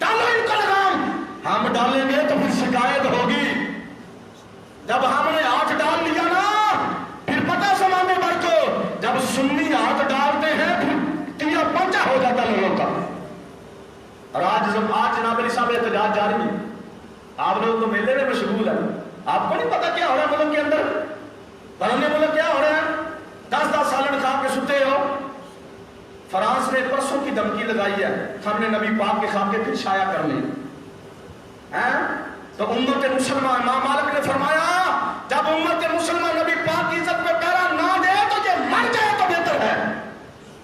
ڈالو ان کا لگام۔ ہم ڈالیں گے تو پھر شکایت ہوگی، جب ہم نے ہاتھ ڈال لیا نا پھر پتہ سمانے بڑھ کو، جب سنی ہاتھ ڈالتے ہیں پھر تیرا پنچا ہو جاتا لوگوں کا۔ اور آج جناب علی صاحب احتجاج جاری ہے، آپ لوگ تو میلے میں مشغول ہیں، آپ کو نہیں پتا کیا ہو رہا ہے ملک کے اندر؟ برہنہ ملک کیا ہو رہا ہے؟ 10 سالن کھا کے ستے ہو۔ فرانس نے پرسوں کی دھمکی لگائی ہے ہم نے نبی پاک کے خاکے پھر شائع کرنے ہیں، تو امت مسلمان امام مالک نے فرمایا جب امت مسلمان نبی پاک کی عزت پہ پیرا نہ دے تو یہ مر جائے تو بہتر ہے۔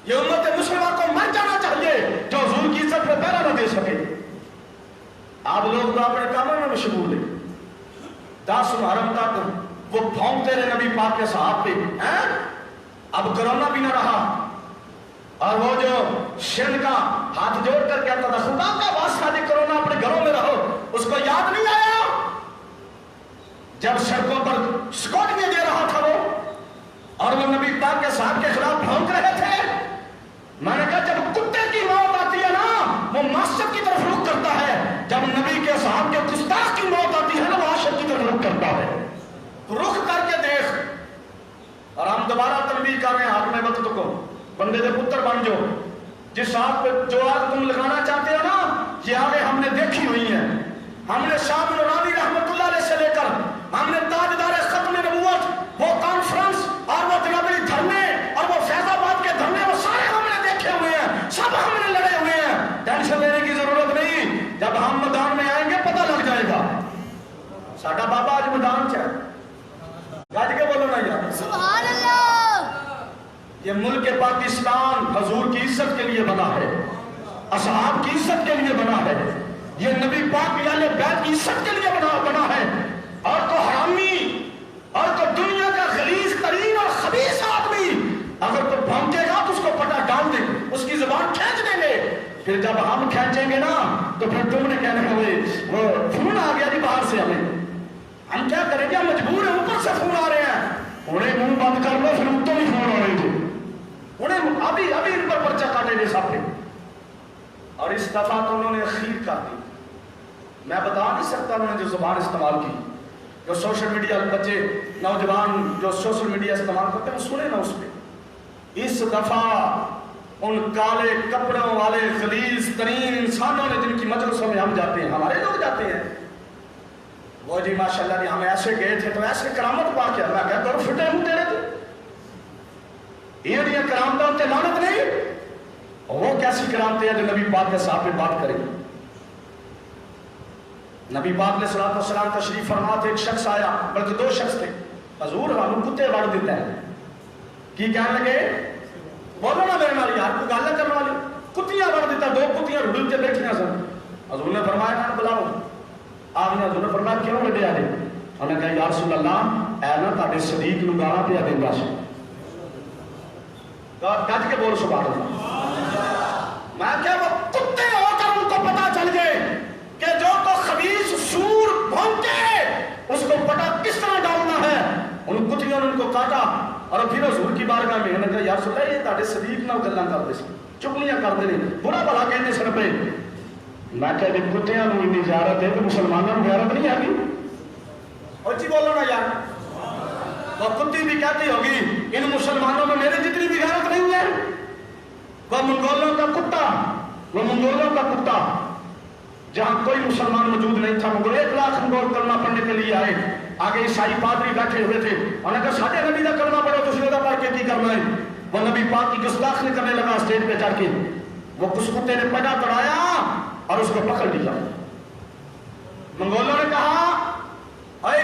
یہ امت مسلمان کو مر جانا چاہیے جو حضور کی عزت پہ پیرا نہ دے سکے۔ آپ لوگ تو اپنے کاموں میں مشغول ہیں، 10 محرم تک وہ پھونکتے رہے نبی پاک کے صحابہ پہ، اب کرونا بھی نہ رہا، اور وہ جو شن کا ہاتھ جوڑ کر کہتا تھا خدا کا واسطہ دی کرونا اپنے گھروں میں رہو، اس کو یاد نہیں آیا جب سڑکوں پر سکوٹیاں دے رہا تھا وہ، اور وہ نبی پاک کے صحابہ کے خلاف بھونک رہے تھے۔ میں نے کہا جب کتے کی موت آتی ہے نا وہ معاشرت کی طرف رخ کرتا ہے، جب نبی کے صحابہ کے گستاخ کی موت آتی ہے نا وہ معاشرت کی طرف رخ کرتا ہے۔ رخ کر کے دیکھ۔ اور ہم دوبارہ تنبیہ کر رہے ہیں حاکم وقت کو، بندے دے پتر بن جو، جس آگ پہ جو آگ تم لگانا چاہتے ہو نا یہ آگے ہم نے دیکھی ہوئی ہیں۔ ہم نے شاہ نورانی رحمت اللہ علیہ سے لے کر ہم نے تاجدار ختم نبوت وہ کانفرنس اور وہ جنابی دھرنے اور وہ فیض آباد کے دھرنے وہ سارے ہم نے دیکھے ہوئے ہیں، سب ہم نے لڑے ہوئے ہیں، ٹینشن لینے کی ضرورت نہیں، جب ہم میدان میں آئیں گے پتہ لگ جائے گا۔ ساڈا بابا آج میدان چ ہے، گج کے بولو نا یار سبحان اللہ۔ یہ ملک پاکستان حضور کی عزت کے لیے بنا ہے، اصحاب کی عزت کے لیے بنا ہے، یہ نبی پاک اہل بیت کی عزت کے لیے بنا ہے، اور تو حرامی اور تو دنیا کا غلیظ ترین اور خبیث آدمی اگر تو بھونکے گا تو اس کو پٹا ڈال دیں، اس کی زبان کھینچ دیں گے، پھر جب ہم کھینچیں گے نا تو پھر تم نے کہنا ہے وہ فون آ گیا جی باہر سے، ہم کیا کریں گے؟ مجبور ہیں، اوپر سے فون آ رہے ہیں، انہیں منہ بند کر لو پھر اتوں بھی فون آ رہے تھے، انہیں ابھی ان پر پرچہ کاٹے گے سب نے۔ اور اس دفعہ تو انہوں نے اخیر کر دی، میں بتا نہیں سکتا انہوں نے جو زبان استعمال کی، جو سوشل میڈیا بچے نوجوان جو سوشل میڈیا استعمال کرتے ہیں وہ سنے نا اس پہ۔ اس دفعہ ان کالے کپڑوں والے غلیظ ترین انسانوں نے جن کی مجلسوں میں ہم جاتے ہیں، ہمارے لوگ جاتے ہیں، وہ جی ماشاءاللہ جی ہم ایسے گئے تھے تو ایسے کرامت پا کیا، میں کہتا ہوں فٹے ہوں تیرے تھے یہ کرامتوں تے لعنت نہیں، وہ کیسی کرامتیں ہیں جو نبی پاک کے ساتھ میں بات کریں۔ نبی پاک علیہ الصلوۃ والسلام تشریف فرما تھے، ایک شخص آیا، بلکہ 2 شخص تھے، حضور ہم کتے وڑ دیتا ہے کی کہنے لگے بولو نا میرے نال یار کوئی گل کرنے والی، کتیاں وڑ دیتا، 2 کتیاں رڑ کے بیٹھیاں سن، حضور نے فرمایا انہوں بلاؤ، آپ نے حضور نے فرمایا کیوں وڈیا جی؟ انہوں نے کہا یا رسول اللہ اے نا تہاڈے صدیق نوں گالاں پیا دیندا سی، گج کے بول سبحان اللہ۔ میں کیا وہ کتے ہو کر ان کو پتا چل گئے کہ جو کو خبیث سور بھونکے اس کو پتا کس طرح ڈالنا ہے، ان کتیوں نے ان کو کاٹا، اور پھر حضور کی بارگاہ میں انہوں نے کہا یا رسول اللہ یہ تہاڈے صدیق نال گلاں کردے سی، چگلیاں کردے نے، برا بھلا کہندے سن پے۔ میں کہا جی کتیاں نوں اتنی زیارت ہے تو مسلمانوں کو غیرت نہیں آ گئی؟ اور جی بولو نا یار، وہ کتی بھی کہتی ہوگی ان مسلمانوں میں میرے جتنی بھی غیرت نہیں ہے۔ وہ منگولوں کا کتا جہاں کوئی مسلمان موجود نہیں تھا، مگر 1 لاکھ منگول کلمہ پڑھنے کے لیے آئے، آگے عیسائی پادری بیٹھے ہوئے تھے، انہوں نے کہا ساڈے نبی کا کلمہ پڑھو، تسی دا پڑھ کے کی کرنا ہے؟ وہ نبی پاک کی گستاخی کرنے لگا اسٹیج پہ چڑھ کے، وہ کس کتے نے پجا توڑایا اور اس کو پکڑ لیا۔ منگولوں نے کہا اے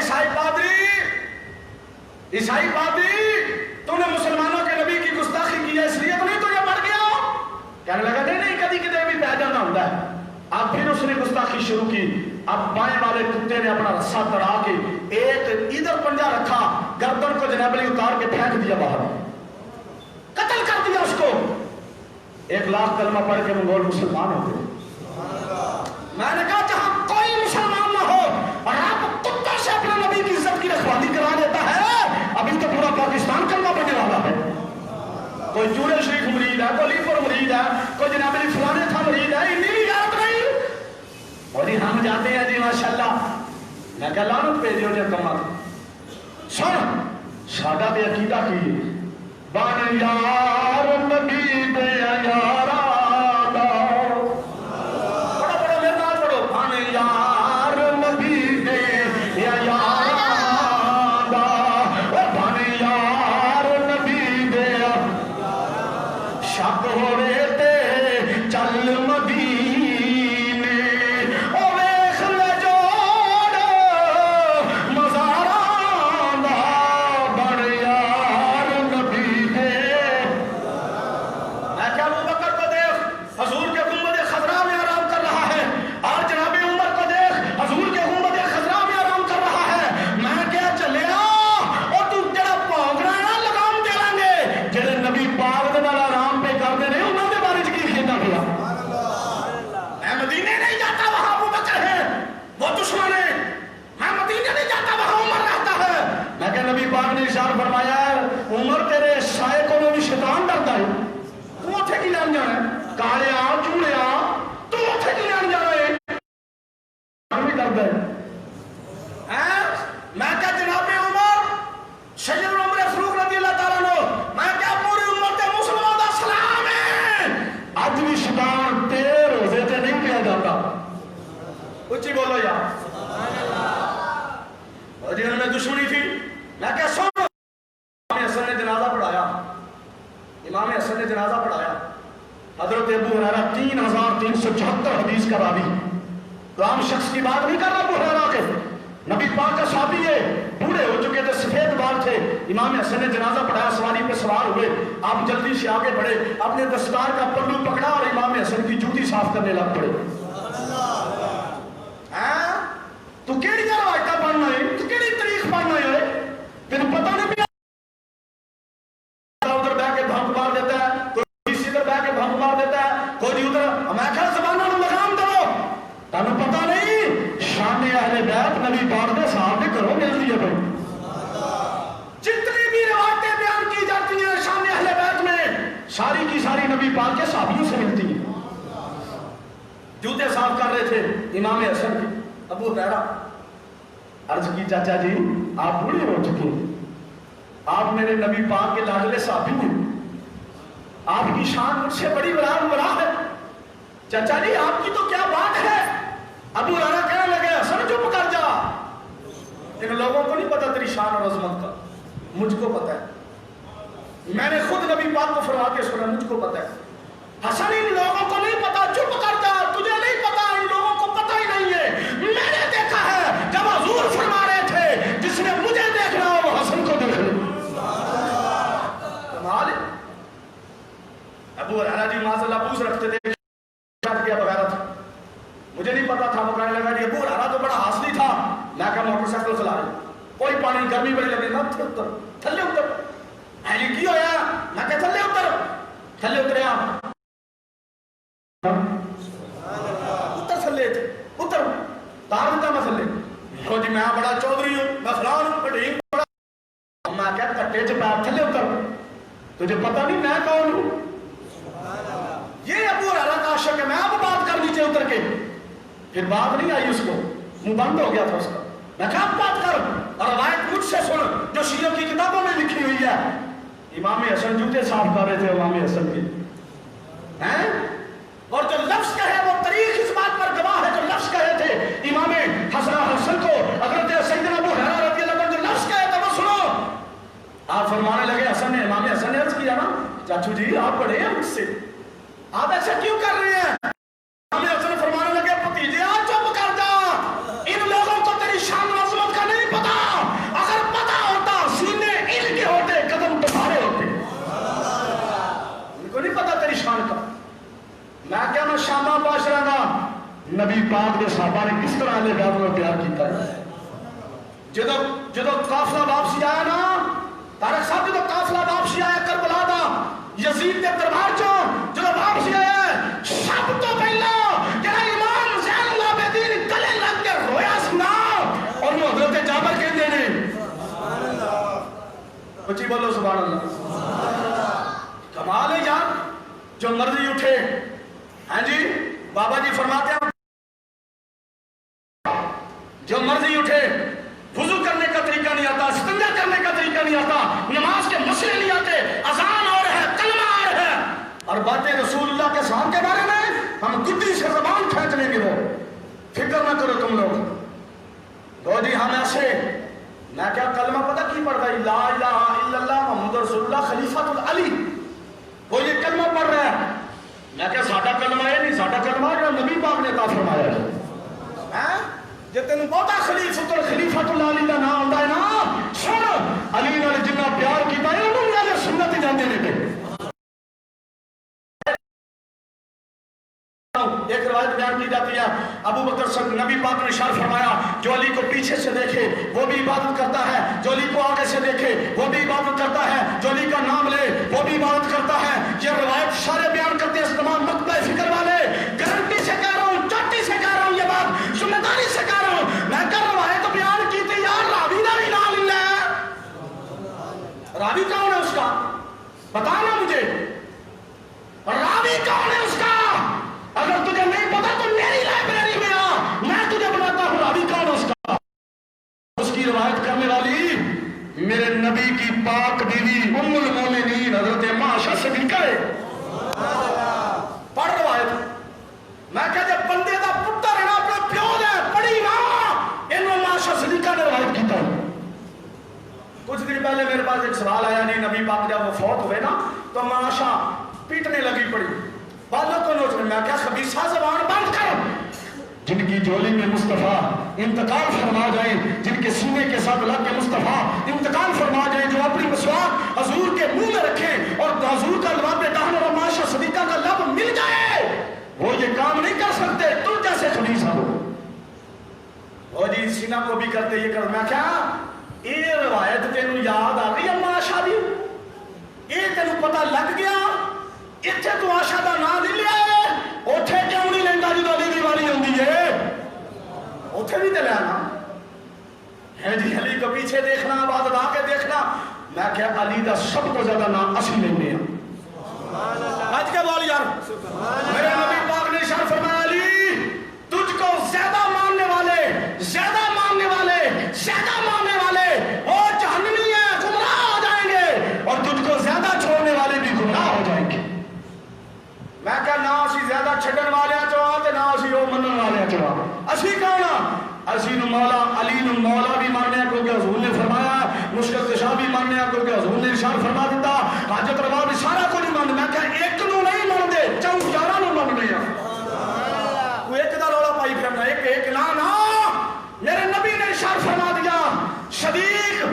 عیسائی پادری تو نے مسلمانوں کے نبی کی گستاخی کی ہے اس لیے تو نہیں تجھے پڑ گیا؟ کہنے لگا نہیں نہیں کدی کدے بھی پہ جانا ہوتا ہے. اب پھر اس نے گستاخی شروع کی. اب بائیں والے کتے نے اپنا رسا تڑا کے ایک ادھر پنجا رکھا, گردن کو جناب علی اتار کے پھینک دیا باہر, قتل کر دیا اس کو. 1,00,000 کلمہ پڑھ کے منگول مسلمان ہو گئے. میں نے کہا جہاں کوئی مسلمان نہ ہو اور آپ کتوں سے اپنے نبی کی عزت کی رکھوالی کرا دیتا ہے, ابھی تو پورا پاکستان کلمہ پڑھنے والا ہے. کوئی چورے شریف مرید ہے, کوئی علی پور مرید ہے, کوئی جناب علی فلانے تھا مرید ہے. اتنی یاد نہیں اور ہم جاتے ہیں جی ماشاءاللہ. میں کہا لعنت پہ دیو جے کما سن ساڈا تے عقیدہ کی بن یار نبی دے یارا دا. بڑا بڑا میرے نال پڑھو, بن یار نبی دے یارا دا, او بن یار نبی دے شک ہوے تے چل مدینے, او ویکھ لے جوڑ مزاراں دا, بن یار نبی دے. میں کیا ابو بکر کو دیکھ حضور کے گنبد خضرا میں آرام کر رہا ہے, اور جناب عمر کو دیکھ حضور کے گنبد خضرا میں آرام کر رہا ہے. میں کیا چلیا اور تو جڑا پاگڑا ہے نا لگام دے لیں گے, جڑے نبی پاک دے نال آرام پہ کرتے نے انہاں دے بارے چ کی کہنا پیا. میں مدینے نہیں جاتا وہاں ابو بکر ہے وہ دشمن ہے, میں مدینے نہیں جاتا وہاں عمر رہتا ہے. میں کہ نبی پاک نے ارشاد فرمایا عمر تیرے سائے کو بھی شیطان ڈرتا ہے, تو اتھے کی لین جانا ہے, کالیا چوڑیا تو اتھے کی لین جانا ہے, بھی ڈرتا ہے. میں کہا جناب عمر سید عمر فاروق رضی اللہ تعالیٰ عنہ, میں کہا پوری امت مسلمان دا سلام ہے. اج بھی شیطان تیرے روزے تے نہیں کیا جاتا. اچھی بولو یار. اور جنہوں نے دشمنی تھی, میں کہا سن امام حسن نے جنازہ پڑھایا, امام حسن نے جنازہ پڑھایا. حضرت ابو ہریرہ 3374 حدیث کا راوی, تو عام شخص کی بات نہیں کر رہا. ابو ہریرہ کے نبی پاک کا صحابی ہے, بوڑھے ہو چکے تھے, سفید بال تھے. امام حسن نے جنازہ پڑھایا, سواری پہ سوار ہوئے, آپ جلدی سے آگے بڑھے, اپنے دستار کا پلو پکڑا اور امام حسن کی جوتی صاف کرنے لگ پڑے. تو کیڑی روایتاں پڑھنا ہے, تو کیڑی تاریخ پڑھنا ہے, تینوں پتہ نہیں پیا. ادھر بیٹھ کے بھنگ مار دیتا ہے, کوئی ادھر بیٹھ کے بھنگ مار دیتا ہے, کوئی ادھر. میں کہا زبانوں کو لگام دو, تمہیں پتہ نہیں شان اہل بیت نبی پاک دے صحابہ کرو ملتی ہے بھائی. جتنی بھی روایتیں بیان کی جاتی ہیں شان اہل بیت میں, ساری کی ساری نبی پاک کے صحابیوں سے ملتی ہیں. جوتے صاف کر رہے تھے امام حسن کی. ابو ہریرہ عرض کی چاچا جی آپ بوڑھے ہو چکے ہیں, آپ میرے نبی پاک کے لاڈلے صحابی ہیں, آپ کی شان مجھ سے بڑی بڑا ہے. چاچا جی آپ کی تو کیا بات ہے. ابو ہریرہ کہنے لگے حسن چپ کر جا, ان لوگوں کو نہیں پتا تیری شان اور عظمت کا, مجھ کو پتا ہے. میں نے خود نبی پاک کو فرما کے سنا, مجھ کو پتا ہے. حسن ان لوگوں کو نہیں پتا, چپ کر جا, تجھے نہیں پتا, ان لوگوں کو پتا ہی نہیں ہے. میں نے دیکھا ہے جب حضور فرما رہے تھے جس نے مجھے دیکھنا ہو وہ حسن کو دیکھ لے. کمال. ابو ہریرہ جی معاذ اللہ پوچھ رکھتے تھے کیا بغیر تھا, مجھے نہیں پتا تھا. وہ کہنے لگا جی ابو ہریرہ تو بڑا حاصلی تھا. میں کہا موٹر سائیکل چلا رہے, کوئی پانی گرمی بڑی لگے, نہ تھلے اتر. ایلی کی ہویا, میں کہا تھلے اتر. تھلے اتریا, اتر تھلے اتر, تار دیتا میں تھلے. وہ جی میں بڑا چودھری ہوں, میں فلان ہوں, بڑی بڑا. میں کہا کٹے چ پیر تھلے اتر, تجھے پتا نہیں میں کون ہوں. یہ ابو ہریرہ کا عاشق ہے. میں اب بات کر نیچے اتر کے, پھر بات نہیں آئی, اس کو منہ بند ہو گیا تھا اس کا. میں کہا اب بات کر اور روایت مجھ سے سن جو شیعہ کی کتابوں میں لکھی ہوئی ہے. امام حسن جوتے صاف کر رہے تھے امام حسن کی, اور جو لفظ کہے وہ تاریخ اس بات پر گواہ ہے. جو لفظ کہے تھے امام حسن کو, اگر سیدنا ابو ہریرہ رضی اللہ عنہ جو لفظ کہے تو وہ سنو. آپ فرمانے لگے, حسن نے, امام حسن نے عرض کیا نا چاچو جی آپ بڑے ہیں مجھ سے, آپ ایسا کیوں کر رہے ہیں. امام حسن فرمانے لگے بھتیجے آپ چپ کر جا, ان لوگوں کو تیری شان و عظمت کا نہیں پتا. اگر پتا ہوتا سینے ان کے ہوتے, قدم تمہارے ہوتے. ان کو نہیں پتا تیری شان کا. میں کیا میں شامہ پاش رہا گا نبی پاک کے صحابہ نے کس طرح اہل بیت کو پیار کیتا ہے جدو قافلہ واپسی آیا نا تارک صاحب جدو قافلہ واپسی آیا کربلا دا یزید کے دربار چوں جدو واپسی آیا سب تو پہلا جڑا امام زین العابدین گلے لگ کے رویا سنا اور وہ حضرت جابر کہندے نے سبحان اللہ بچی بولو سبحان اللہ کمال ہے یار جو مرضی اٹھے ہاں جی بابا جی فرماتے ہیں جو مرضی اٹھے وضو کرنے کا طریقہ نہیں آتا استنجا کرنے کا طریقہ نہیں آتا نماز کے مسئلے نہیں آتے اذان اور ہے کلمہ اور ہے اور باتیں رسول اللہ کے صحابہ کے بارے میں ہم گدی سے زبان کھینچ لیں گے وہ فکر نہ کرو تم لوگ تو جی ہم ایسے میں کیا کلمہ پتہ کی پڑھ رہا لا الہ الا اللہ محمد رسول اللہ خلیفۃ العلی وہ یہ کلمہ پڑھ رہا ہے میں کیا ساڈا کلمہ ہے نہیں ساڈا کلمہ جو نبی پاک نے عطا فرمایا ہے جے تینوں بہتا خلیفۃ العلی دا نام آندا ہے نا سن علی نال جنہ پیار کیتا ہے انہوں نے سنت جاندے نے پہ ایک روایت بیان کی جاتی ہے ابو بکر صدیق نبی پاک نے ارشاد فرمایا جو علی کو پیچھے سے دیکھے وہ بھی عبادت کرتا ہے جو علی کو آگے سے دیکھے وہ بھی عبادت کرتا ہے جو علی کا نام لے وہ بھی عبادت کرتا ہے یہ روایت سارے بیان کرتے ہیں تمام مکتبہ فکر والے گارنٹی سے کہہ رہا ہوں چوٹی سے کہہ رہا ہوں یہ بات ذمہ داری سے کہہ رہا ہوں میں کہہ روایت بیان کی تھی یار راوی کا بھی نام لے راوی کون ہے اس کا بتانا مجھے راوی کون ہے اس کا اگر تجھے نہیں پتا تو میری لائبریری میں آ میں تجھے بتاتا ہوں راوی کون اس کا اس کی روایت کرنے والی میرے نبی کی پاک بیوی ام المومنین حضرت عائشہ صدیقہ ہے پڑھ روایت میں کہ جب بندے دا پتر ہے نا اپنا پیو دے پڑھی نا انہوں عائشہ صدیقہ نے روایت کیتا ہے کچھ دن پہلے میرے پاس ایک سوال آیا نہیں نبی پاک جب وہ فوت ہوئے نا تو عائشہ پیٹنے لگی پڑی بالوں کو نوچ میں کیا خبیثہ زبان بند کر جن کی جولی میں مصطفیٰ انتقال فرما جائیں جن کے سینے کے ساتھ لگ کے مصطفیٰ انتقال فرما جائیں جو اپنی مسواک حضور کے منہ میں رکھیں اور حضور کا لباب دہن اور عائشہ صدیقہ کا لب مل جائے وہ یہ کام نہیں کر سکتے تم جیسے خبیثہ ہو وہ جی سینہ کو بھی کرتے یہ کر میں کیا یہ روایت تینوں یاد آ گئی اما عائشہ دی یہ تینوں پتہ لگ گیا اتھے تو عائشہ دا نام نہیں لیا اوتھے کیوں نہیں لیندا جدوں علی دی واری ہوندی ہے اوتھے بھی تے لینا ہے جی علی کو پیچھے دیکھنا بعد آ کے دیکھنا میں کہا علی دا سب تو زیادہ نام اسی لینے ہیں سبحان اللہ آج کے بول یار میرے نبی پاک نے ارشاد فرمایا علی تجھ کو زیادہ ماننے والے وہ جہنمی ہیں گمراہ ہو جائیں گے اور تجھ کو زیادہ چھوڑنے والے بھی گمراہ ہو جائیں گے میں کہا نہ اسی زیادہ چھڈن والیاں چوا تے نہ اسی او منن والیاں چوا اسی کون اسی نو مولا علی نو مولا بھی ماننے کیونکہ حضور نے فرمایا مشکل کشا بھی ماننے کیونکہ حضور نے ارشاد فرما دیتا حاجت روا بھی سارا کو نہیں ماننے میں کہا ایک نو نہیں مانتے 11 نو ماننے ہیں کوئی ایک دا رولا پائی پھرنا ایک نہ میرے نبی نے ارشاد فرما دیا صدیق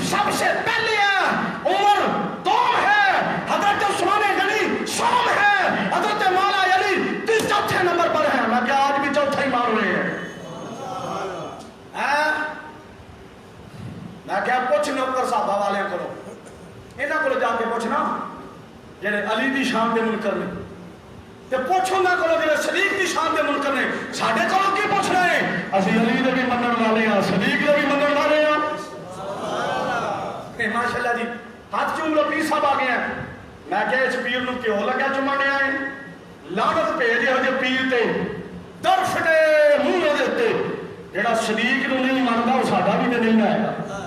سب سے پہلے ہے عمر دوم ہے حضرت عثمان غنی سوم ہے حضرت مولا علی چوتھے نمبر پر ہے میں کیا آج بھی چوتھا ہی مان رہے ہیں میں کیا پوچھ نوکر صحابہ والے کرو انہاں کو جا کے پوچھنا جڑے علی دی شان دے منکر نے تے پوچھو نہ کرو جڑے صدیق دی شان دے منکر نے ساڈے کولوں کی پوچھ رہے ہیں اسی علی دے بھی منن والے ہاں صدیق دے بھی منن والے ہاں ماشاءاللہ جی ہاتھ چوم لو پیر صاحب آ گئے ہیں میں کہا اس پیر نو کیوں لگا چمانے آئے لعنت بھیجے ہو جو پیر تے در فٹے منہ دے تے جڑا صدیق نو نہیں ماندا وہ ساڈا بھی تے نہیں آئے گا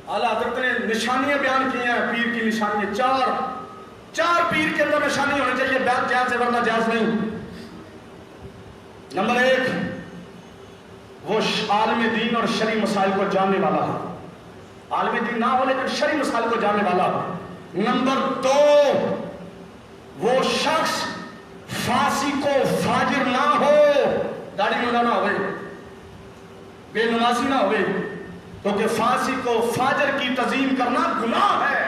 اعلیٰ حضرت نے نشانیاں بیان کی ہیں پیر کی نشانیاں چار پیر کے اندر نشانی ہونے چاہیے بیعت جائز ہے ورنہ جائز نہیں نمبر 1 وہ عالم دین اور شرعی مسائل کو جاننے والا ہے عالم دین نہ ہو لیکن شرعی مسائل کو جاننے والا ہے نمبر 2 وہ شخص فاسق و فاجر نہ ہو داڑھی منڈا نہ ہوئے بے نمازی نہ ہوئے کیونکہ فاسق و فاجر کی تعظیم کرنا گناہ ہے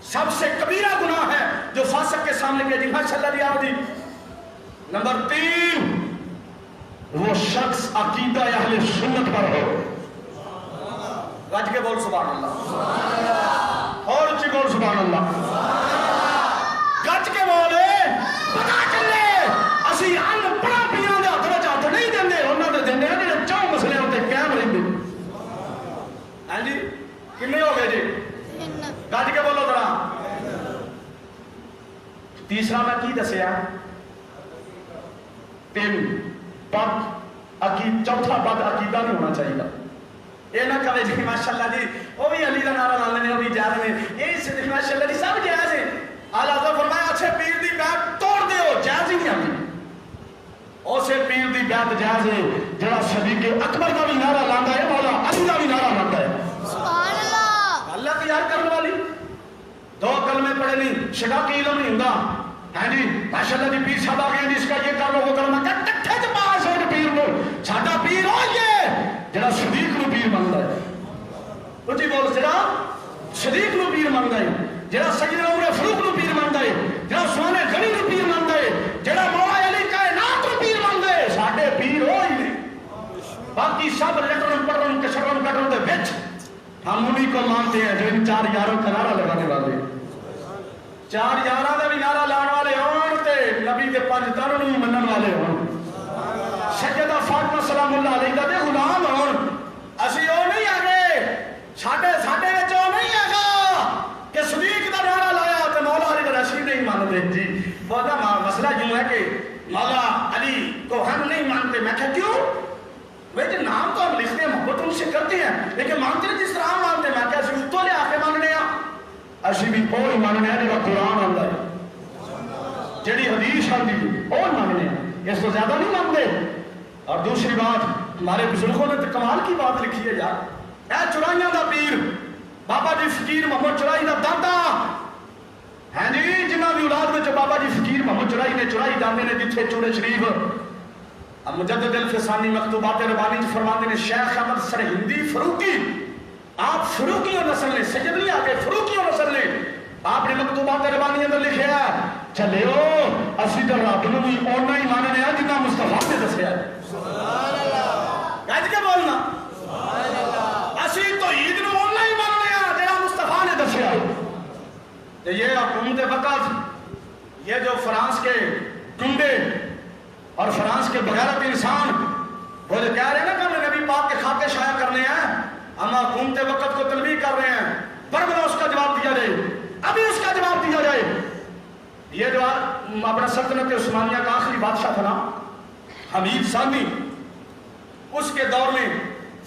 سب سے کبیرہ گناہ ہے جو فاسق کے سامنے کے جی ماشاءاللہ دی آؤ دی. نمبر 3 وہ شخص عقیدہ اہل سنت پر ہو. گج کے بول سبحان اللہ, اور اچھی بول سبحان اللہ, گج کے بولے پتا چلے اسی ان پڑا پیاں دے ہاتھ وچ ہاتھ نہیں دیندے, انہاں دے دیندے نے جڑے چوں مسئلے ہوتے قائم رہندے. ہاں جی کنے ہو گئے جی, گج کے بولو ذرا. تیسرا میں کی دسیا 3 بد عقیدہ, چوتھا بد عقیدہ نہیں ہونا چاہیے. یہ نہ کہے جی ماشاءاللہ جی وہ بھی علی کا نعرہ لا لینے, وہ بھی جا رہے ہیں, یہ ماشاءاللہ جی سب جائز ہے. اعلیٰ حضرت فرمایا اچھے پیر دی بیعت توڑ دیو, جائز ہی نہیں آتی. اسے پیر دی بیعت جائز ہے جڑا صدیق اکبر کا بھی نعرہ لاندا ہے, مولا علی کا بھی نعرہ لاندا ہے. سبحان اللہ. اللہ تیار کرنے والی 2 کلمے پڑھے نہیں شگا کی علم نہیں ہوندا. ہاں جی ماشاءاللہ جی پیر صاحب آ گئے, اس کا یہ کر لو وہ کر لو, میں کٹھے چ پاس ہے پیر کو. ساڈا پیر ہو یہ جڑا صدیق نو پیر منگدا ہے. اچھی بول, جڑا صدیق نو پیر منگدا ہے, جڑا سیدنا عمر فاروق نو پیر منگدا ہے, جڑا عثمان غنی نو پیر منگدا ہے, جڑا مولا علی کائنات نو پیر منگدا ہے. ساڈے پیر ہو ہی نہیں. باقی سب لٹن پڑن کشرن کٹن دے وچ ہم انہی کو مانتے ہیں جو ان 4 یاروں کا نعرہ لگانے والے. 4 یاراں دا بھی نعرہ لانے والے ہون تے نبی دے 5 تن نو منن والے ہون. سیدہ فاطمہ سلام اللہ علیہا دے غلام ہون. اسی او نہیں آگے ساڈے وچ او نہیں آگا کہ صدیق دا نعرہ لایا تے مولا علی دا رشید نہیں مانتے جی. بہت مسئلہ یوں ہے کہ مولا علی کو ہم نہیں مانتے. میں کہا کیوں؟ ویسے نام تو ہم لکھتے ہیں, محبت ان سے کرتے ہیں, لیکن مانتے ہیں جس طرح ہم مانتے ہیں. میں کہا اسی اتوں لے آ کے ماننے ہیں, اسی بھی وہی ماننے ہیں جڑا قرآن آندا ہے, جڑی حدیث آندی ہے وہ ماننے ہیں, اس تو زیادہ نہیں مانتے. اور دوسری بات, ہمارے بزرگوں نے تو کمال کی بات لکھی ہے یار. اے چرائیاں دا پیر بابا جی فقیر محمد چرائی دا دادا, ہاں جی جنہاں دی اولاد وچ بابا جی فقیر محمد چرائی نے چرائی جاندے نے جتھے چوڑے شریف. مجدد الفسانی مکتوبات ربانی جو فرماتے ہیں شیخ احمد سرہندی فروقی, آپ فروقیوں نسل نے, سید نہیں آگے فروقیوں نسل نے, آپ نے مکتوبات ربانی اندر لکھے ہے چلے ہو اسی در رب نو بھی اونا ہی ماننے ہیں جنہاں مصطفیٰ نے دسیا ہے. گج کے بولنا, اسی تو عید نو اونا ہی ماننے ہیں جنہاں مصطفیٰ نے دسیا ہے. یہ حکومت وقت, یہ جو فرانس کے گنڈے اور فرانس کے بغیرت انسان وہ جو کہہ رہے ہیں نا کہ ہم نے نبی پاک کے خاکے شائع کرنے ہیں, ہم حکومت وقت کو تلبیہ کر رہے ہیں, بربنا اس کا جواب دیا جائے, ابھی اس کا جواب دیا جائے. یہ جو اپنا سلطنت عثمانیہ کا آخری بادشاہ تھا نا حمید ثانی, اس کے دور میں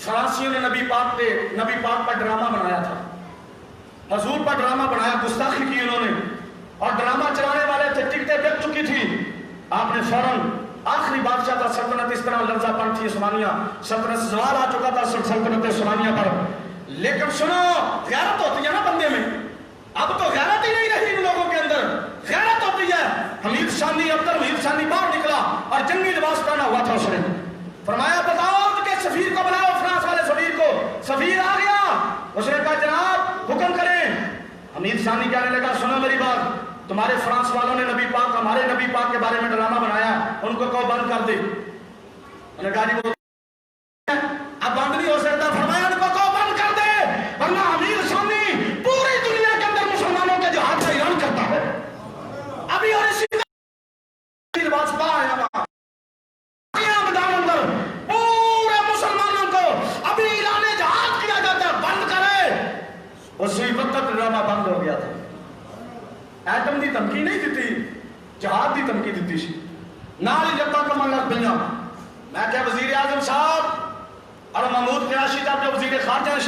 فرانسیوں نے نبی پاک پر ڈرامہ بنایا تھا, حضور پر ڈرامہ بنایا, گستاخی کی انہوں نے, اور ڈرامہ چلانے والے تھے, ٹکٹیں بک چکی تھی. آپ نے فوراً, آخری بادشاہ تھا, سلطنت اس طرح لرزہ پن تھی عثمانیہ, سلطنت زوال آ چکا تھا سلطنت عثمانیہ پر. لیکن سنو غیرت ہوتی ہے نا بندے میں, اب تو غیرت ہی نہیں رہی ان لوگوں کے اندر, غیرت ہوتی ہے. حمید ثانی, حمید ثانی باہر نکلا اور جنگی لباس پہنا ہوا تھا. اس نے فرمایا بتاؤ کہ سفیر کو بلاؤ, فرانس والے سفیر کو. سفیر آ گیا, اس نے کہا جناب حکم کریں. حمید ثانی کہنے لگا سنو میری بات, تمہارے فرانس والوں نے نبی پاک, ہمارے نبی پاک کے بارے میں ڈرامہ بنایا, ان کو کہو بند کر دے. انہوں نے کہا جی وہ اب بند نہیں ہو سکتا. فرمایا ان کو کہو بند کر دے, ورنہ امیر ثانی پوری دنیا کے اندر مسلمانوں کے جہاد کا اعلان کرتا ہے. ابھی اور اسی لباس پا آیا وہاں میدان اندر پورے مسلمانوں کو ابھی اعلان جہاد کیا جاتا ہے, بند کرے. اسی وقت ڈرامہ بند ہو گیا تھا. ایٹم دی دھمکی نہیں دیتی, جہاد دی دھمکی دیتی سی. نال جتا کمن لگ پیا. میں کہ وزیر اعظم صاحب اور محمود قریشی صاحب جو وزیر خارجہ